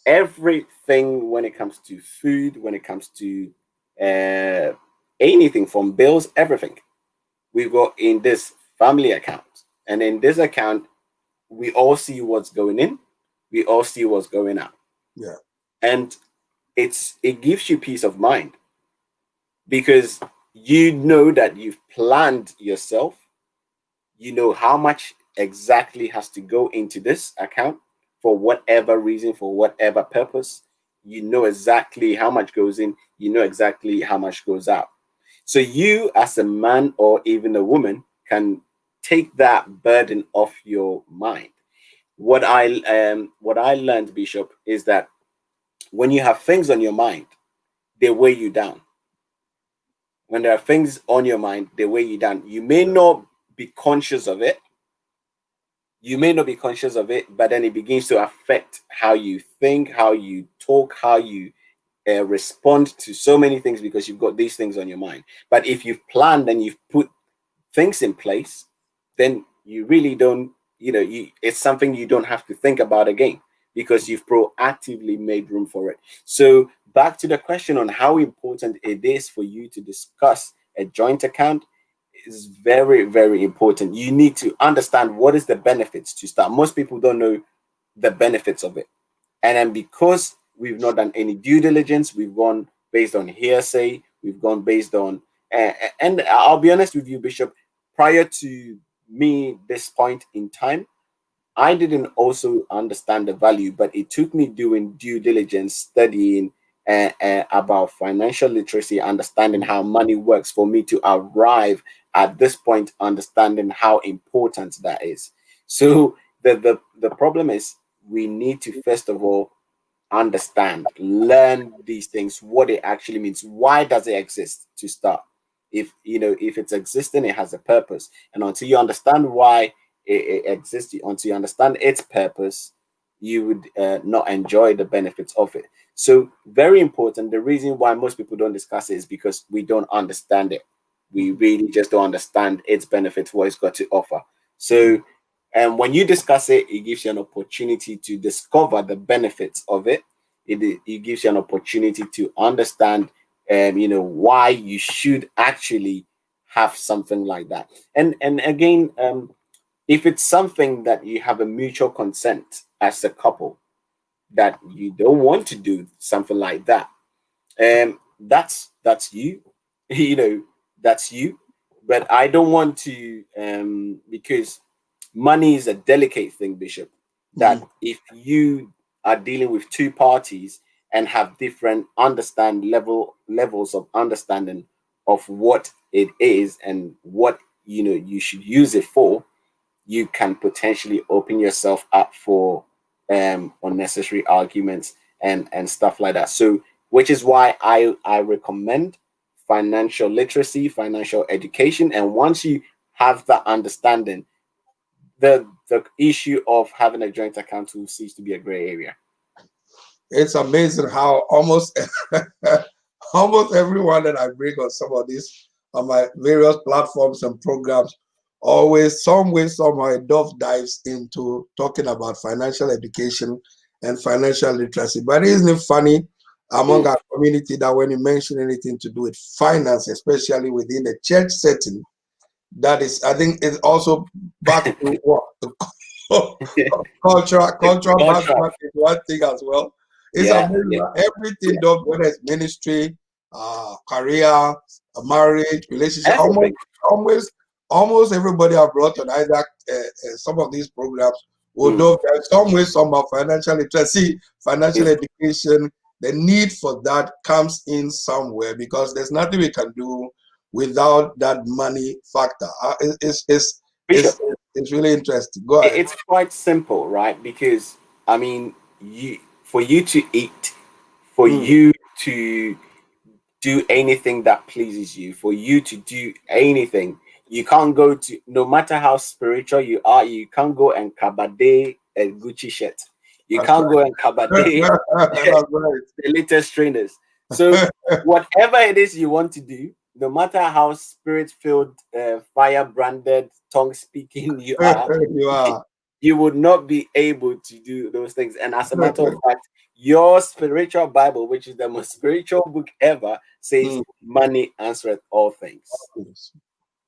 everything when it comes to food, when it comes to anything from bills, everything we've got in this family account. And in this account, we all see what's going in, we all see what's going out. Yeah. And it gives you peace of mind, because you know that you've planned yourself. You know how much exactly has to go into this account for whatever reason, for whatever purpose. You know exactly how much goes in, you know exactly how much goes out. So you as a man or even a woman can take that burden off your mind. What I learned, Bishop, is that when you have things on your mind, they weigh you down. When there are things on your mind, they weigh you down. You may not be conscious of it. But then it begins to affect how you think, how you talk, how you respond to so many things, because you've got these things on your mind. But if you've planned and you've put things in place, then you really don't, it's something you don't have to think about again, because you've proactively made room for it. So back to the question on how important it is for you to discuss a joint account is very, very important. You need to understand what is the benefits to start. Most people don't know the benefits of it. And then because we've not done any due diligence, we've gone based on hearsay, we've gone based on, and I'll be honest with you, Bishop, prior to me this point in time, I didn't also understand the value, but it took me doing due diligence, studying about financial literacy, understanding how money works, for me to arrive at this point, understanding how important that is. So the problem is, we need to first of all understand, learn these things, what it actually means. Why does it exist to start? If it's existing, it has a purpose. And until you understand why it exists, until you understand its purpose, you would not enjoy the benefits of it. So very important. The reason why most people don't discuss it is because we don't understand it. We really just don't understand its benefits, what it's got to offer. So, and when you discuss it, it gives you an opportunity to discover the benefits of it. It gives you an opportunity to understand, why you should actually have something like that. And again, if it's something that you have a mutual consent as a couple, that you don't want to do something like that, that's you, that's you. But I don't want to, because money is a delicate thing, Bishop, that if you are dealing with two parties and have different levels of understanding of what it is and what you should use it for, you can potentially open yourself up for unnecessary arguments and stuff like that. So, which is why I recommend financial literacy, financial education. And once you have that understanding, the issue of having a joint account will cease to be a gray area. It's amazing how almost everyone that I bring on some of these on my various platforms and programs, always some way, somehow, a dove dives into talking about financial education and financial literacy. But isn't it funny among our community that when you mention anything to do with finance, especially within the church setting, that is, I think it's also back to what? Cultural background is one thing as well. It's amazing. Everything done, whether it's ministry, career, marriage, relationship. Everything. Almost everybody I've brought on either some of these programs will know that some way, somehow financial literacy, financial education, the need for that comes in somewhere, because there's nothing we can do without that money factor. It's really interesting. Go ahead. It's quite simple, right? Because I mean, for you to eat, for you to do anything that pleases you, for you to do anything, you can't go to, no matter how spiritual you are, you can't go and kabade a Gucci shirt. You can't go and kabade the latest trainers. So whatever it is you want to do, no matter how spirit-filled, fire-branded, tongue-speaking you are, you would not be able to do those things. And as a matter of fact, your spiritual Bible, which is the most spiritual book ever, says money answereth all things.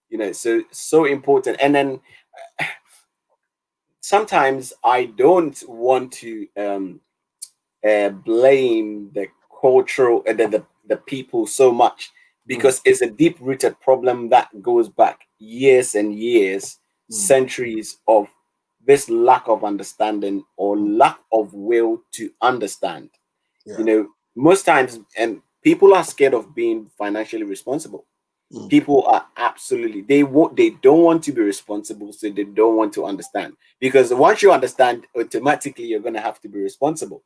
You know, so important. And then sometimes I don't want to blame the cultural the people so much, because it's a deep-rooted problem that goes back years and years, centuries of this lack of understanding or lack of will to understand. You know, most times, and people are scared of being financially responsible. People are absolutely, they don't want to be responsible, so they don't want to understand, because once you understand, automatically you're going to have to be responsible.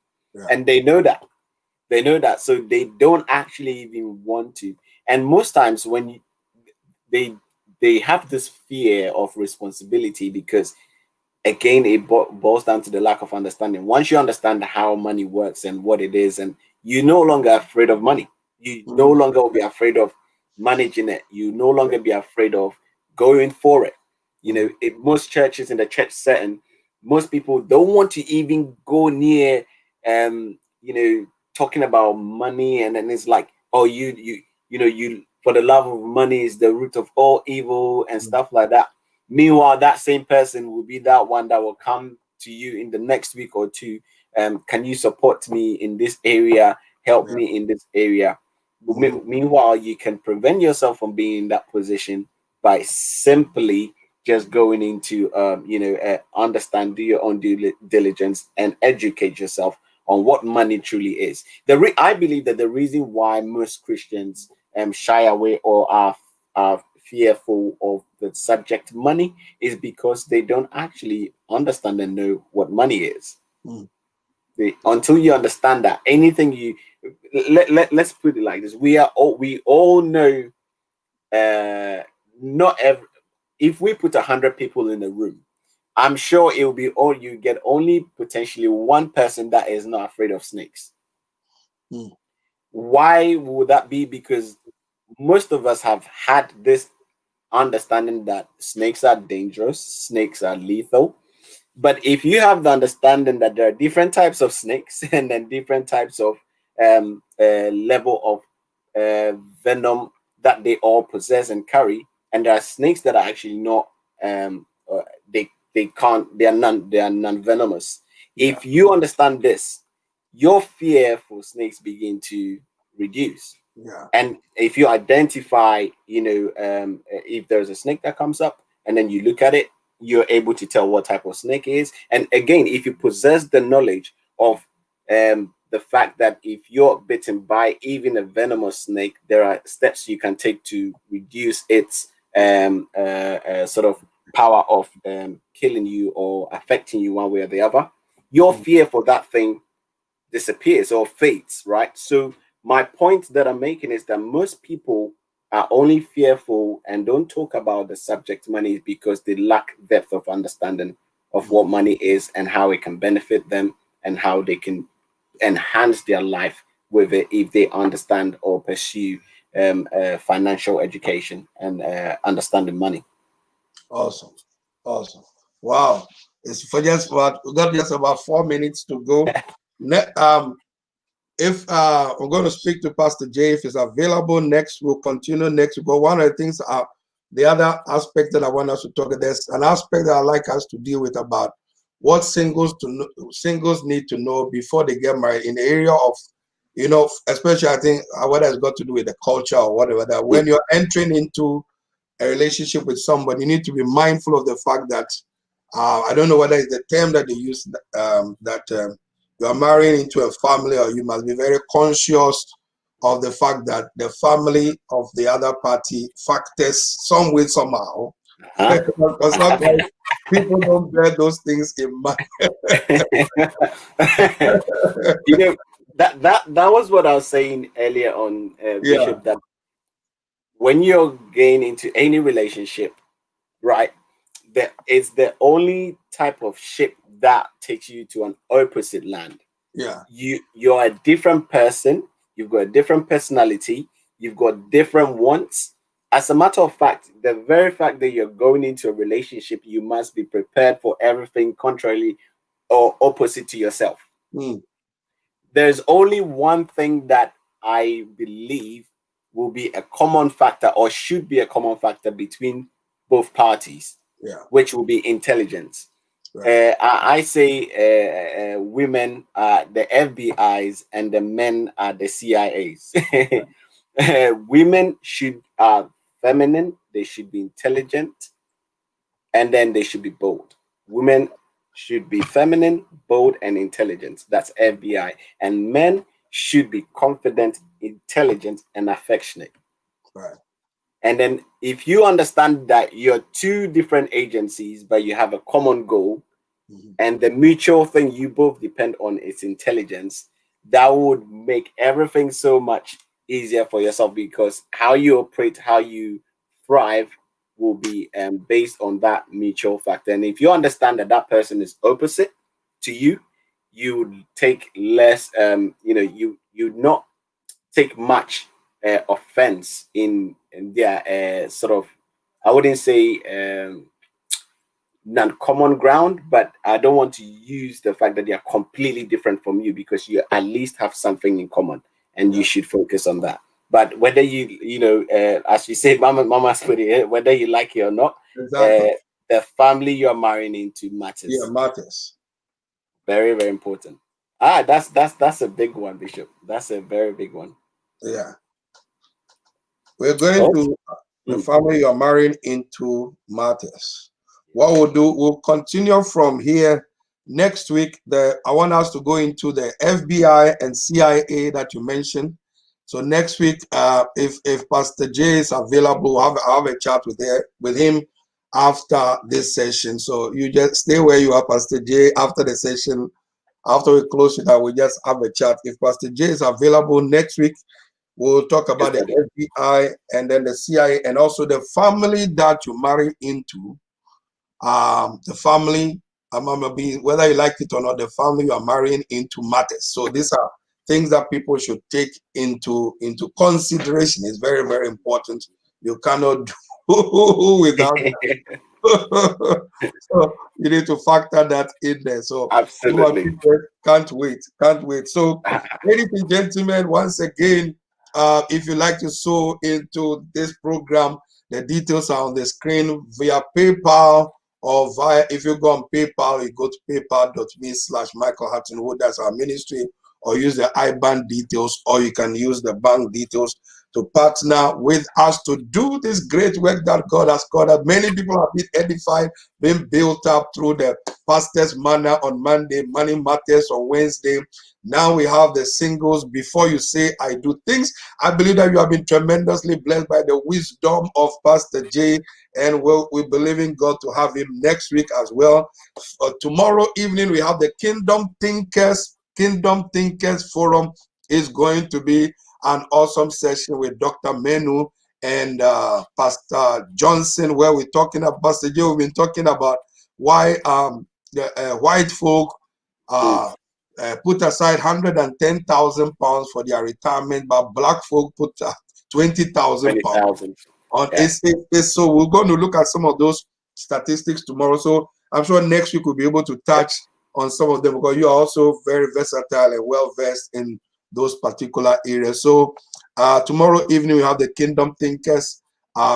And they know that, so they don't actually even want to. And most times when they have this fear of responsibility, because again, it boils down to the lack of understanding. Once you understand how money works and what it is, and you're no longer afraid of money, you no longer will be afraid of managing it, you no longer be afraid of going for it. You know, in most churches, in the church setting, most people don't want to even go near you know, talking about money, and then it's like, oh, you for the love of money is the root of all evil and stuff like that. Meanwhile, that same person will be that one that will come to you in the next week or two. Can you support me in this area? Help me in this area. Meanwhile, you can prevent yourself from being in that position by simply just going into, understand, do your own due diligence and educate yourself on what money truly is. I believe that the reason why most Christians shy away or are fearful of the subject money is because they don't actually understand and know what money is. Until you understand that, anything let's put it like this: we all know. If we put 100 people in a room, I'm sure it will be you get only potentially one person that is not afraid of snakes. Why would that be? Because most of us have had this understanding that snakes are dangerous, snakes are lethal. But if you have the understanding that there are different types of snakes and then different types of level of venom that they all possess and carry, and there are snakes that are actually not they are non-venomous. If you understand this, your fear for snakes begin to reduce. And if you identify, if there's a snake that comes up and then you look at it, you're able to tell what type of snake it is. And again, if you possess the knowledge of the fact that if you're bitten by even a venomous snake, there are steps you can take to reduce its sort of power of killing you or affecting you one way or the other, your fear for that thing disappears or fades, right? So my point that I'm making is that most people are only fearful and don't talk about the subject money because they lack depth of understanding of what money is and how it can benefit them and how they can enhance their life with it if they understand or pursue financial education and understanding money. Awesome. Wow. It's we got just about 4 minutes to go. If we're going to speak to Pastor Jay, if he's available next, we'll continue next. But one of the things, the other aspect that I want us to talk about, there's an aspect that I like us to deal with about what singles need to know before they get married in the area of you know, especially I think whether it's got to do with the culture or whatever, that when you're entering into a relationship with somebody, you need to be mindful of the fact that I don't know whether it's the term that they use, you are marrying into a family, or you must be very conscious of the fact that the family of the other party factors some way somehow. Because sometimes people don't bear those things in mind. You know, that was what I was saying earlier on, Bishop, that when you're getting into any relationship, right, that it's the only type of ship that takes you to an opposite land. Yeah. You're a different person, you've got a different personality, you've got different wants. As a matter of fact, the very fact that you're going into a relationship, you must be prepared for everything contrary or opposite to yourself. There's only one thing that I believe will be a common factor, or should be a common factor, between both parties, which will be intelligence. Right. I say women are the FBIs and the men are the CIAs. Women should feminine, they should be intelligent, and then they should be bold. Women should be feminine, bold, and intelligent. That's FBI. And men should be confident, intelligent, and affectionate. Right. And then if you understand that you're two different agencies, but you have a common goal, and the mutual thing you both depend on is intelligence, that would make everything so much easier for yourself, because how you operate, how you thrive will be based on that mutual factor. And if you understand that that person is opposite to you, you would take less, you not take much offense in their sort of, I wouldn't say non-common ground, but I don't want to use the fact that they are completely different from you, because you at least have something in common, and you should focus on that. But whether as you say, mama's put it, whether you like it or not, exactly. The family you're marrying into matters. Yeah, matters. Very, very important. That's a big one, Bishop. That's a very big one. Yeah. We're going to the family you're marrying into matters. What we'll do, we'll continue from here. Next week, I want us to go into the FBI and CIA that you mentioned. So next week, if Pastor Jay is available, I'll have a chat with him after this session. So you just stay where you are, Pastor Jay. After the session, after we close it out, we just have a chat. If Pastor Jay is available next week, we'll talk about the FBI and then the CIA, and also the family that you marry into. The family, whether you like it or not, the family you are marrying into matters. So these are things that people should take into consideration. It's very, very important. You cannot do without that. So you need to factor that in there. So absolutely, can't wait. So ladies and gentlemen, once again, if you like to sow into this program, the details are on the screen via PayPal, or if you go on PayPal, you go to paypal.me/Michael Hutton-Wood. That's our ministry. Or use the IBAN details, or you can use the bank details to partner with us to do this great work that God has called us. Many people have been edified, been built up through the Pastor's Manna on Monday, Money Matters on Wednesday. Now we have the singles, Before You Say I Do Things. I believe that you have been tremendously blessed by the wisdom of Pastor Jay, and we believe in God to have him next week as well. Tomorrow evening, we have the Kingdom Thinkers Forum. Is going to be an awesome session with Dr. Menu and Pastor Johnson, where we're talking about, Pastor Jay, we've been talking about why the white folk put aside £110,000 for their retirement, but black folk put £20,000 on SAA. So we're going to look at some of those statistics tomorrow. So I'm sure next week we'll be able to touch on some of them, because you are also very versatile and well versed in those particular areas. So tomorrow evening we have the Kingdom Thinkers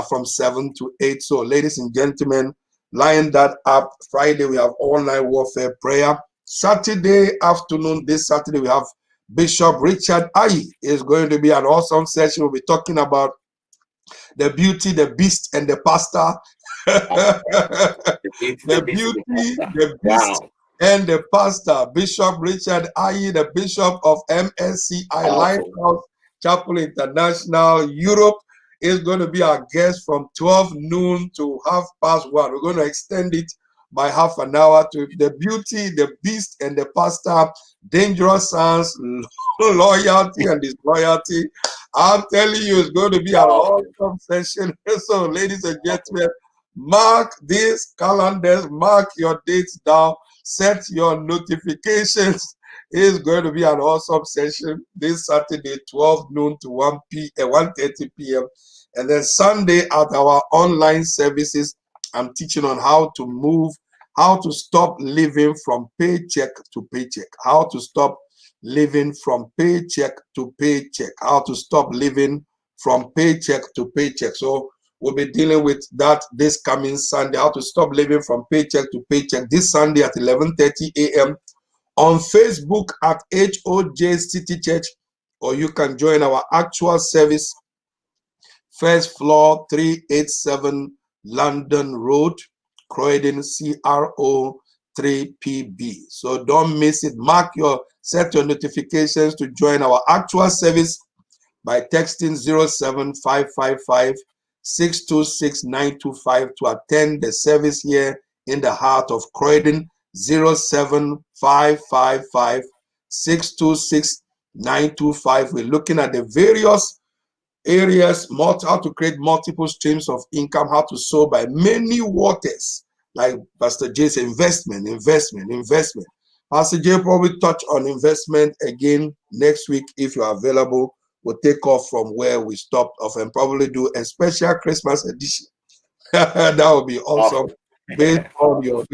from 7 to 8. So ladies and gentlemen, line that up. Friday we have all night warfare prayer. Saturday afternoon, this Saturday we have Bishop Richard Ayi is going to be an awesome session. We'll be talking about the beauty, the beast, and the pastor. The beauty, the beast, and the pastor. Bishop Richard Ayi, the Bishop of MSCI Lighthouse Chapel International, Europe, is going to be our guest from 12 noon to 1:30. We're going to extend it by half an hour to the beauty, the beast, and the pastor. Dangerous sons, loyalty, and disloyalty. I'm telling you, it's going to be an awesome session. So, ladies and gentlemen, mark these calendars, mark your dates down, set your notifications. It's going to be an awesome session this Saturday, 12 noon to 1:30 p.m. And then Sunday at our online services, I'm teaching on how to stop living from paycheck to paycheck, how to stop living from paycheck to paycheck, how to stop living from paycheck to paycheck. So we'll be dealing with that this coming Sunday, how to stop living from paycheck to paycheck, this Sunday at 11:30 a.m. on Facebook at HOJ City Church, or you can join our actual service, first floor, 387 London Road, Croydon, CRO 3PB. So don't miss it. Set your notifications to join our actual service by texting 07555 626 925 to attend the service here in the heart of Croydon. 07555 626 925. We're looking at the various areas, how to create multiple streams of income, how to sow by many waters, like Pastor J's investment. Pastor J will probably touch on investment again next week if you are available. We'll take off from where we stopped off and probably do a special Christmas edition. That would be awesome, based on your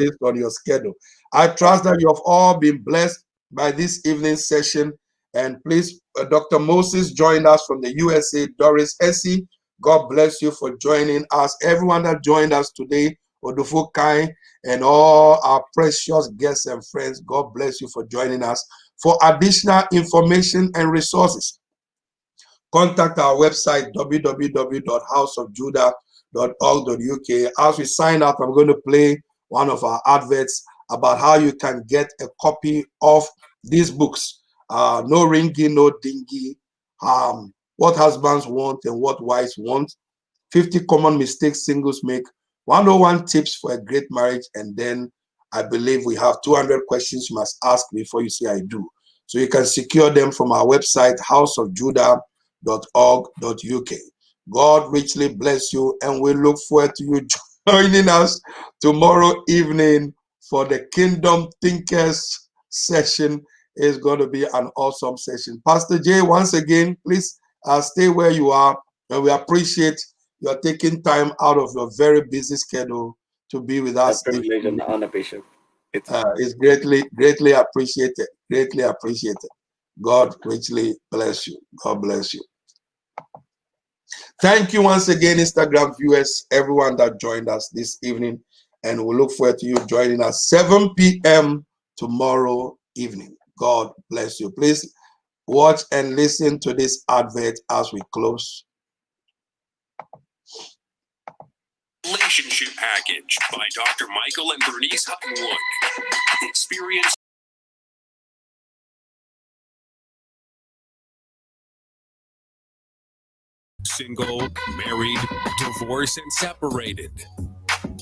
schedule. I trust that you have all been blessed by this evening session. And please, Dr. Moses joined us from the USA, Doris Essie. God bless you for joining us. Everyone that joined us today, Odufu Kai, and all our precious guests and friends, God bless you for joining us. For additional information and resources, contact our website, www.houseofjudah.org.uk. As we sign out, I'm going to play one of our adverts about how you can get a copy of these books. No ringy, no dingy. What husbands want and what wives want. 50 common mistakes singles make. 101 tips for a great marriage. And then I believe we have 200 questions you must ask before you say I do. So you can secure them from our website, houseofjudah.org.uk. God richly bless you, and we look forward to you joining us tomorrow evening for the Kingdom Thinkers session. Is going to be an awesome session. Pastor J, once again, please stay where you are, and we appreciate your taking time out of your very busy schedule to be with us. Privilege and honor, Bishop. It's greatly appreciated. Greatly appreciated. God richly bless you. God bless you. Thank you once again, Instagram viewers, everyone that joined us this evening, and we look forward to you joining us 7 p.m. tomorrow evening. God bless you. Please watch and listen to this advert as we close. Relationship Package by Dr. Michael and Bernice Huttonwood. Experience single, married, divorced, and separated.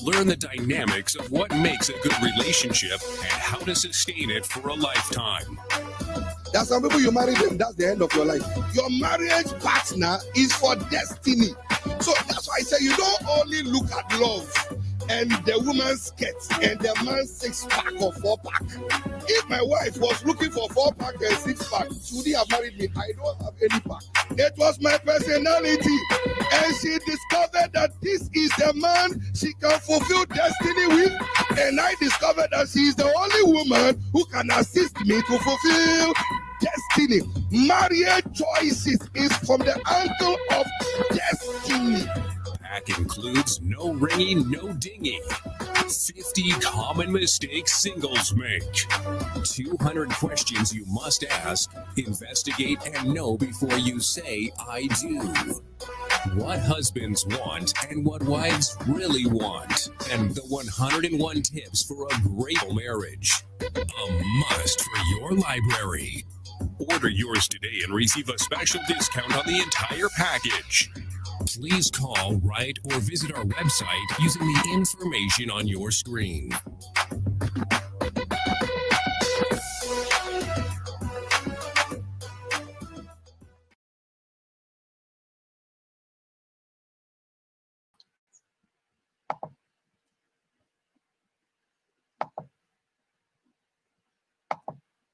Learn the dynamics of what makes a good relationship and how to sustain it for a lifetime. There are some people you marry them, that's the end of your life. Your marriage partner is for destiny. So that's why I say you don't only look at love and the woman's skirt and the man's 6-pack or 4-pack. If my wife was looking for 4-pack and 6-pack, should he have married me? I don't have any pack. It was my personality. And she discovered that this is the man she can fulfill destiny with. And I discovered that she is the only woman who can assist me to fulfill destiny. Marriage choices is from the angle of destiny. pack includes no ringing, no dinging. 50 common mistakes singles make. 200 questions you must ask, investigate, and know before you say, I do. What husbands want and what wives really want. And the 101 tips for a great marriage. A must for your library. Order yours today and receive a special discount on the entire package. Please call, write, or visit our website using the information on your screen.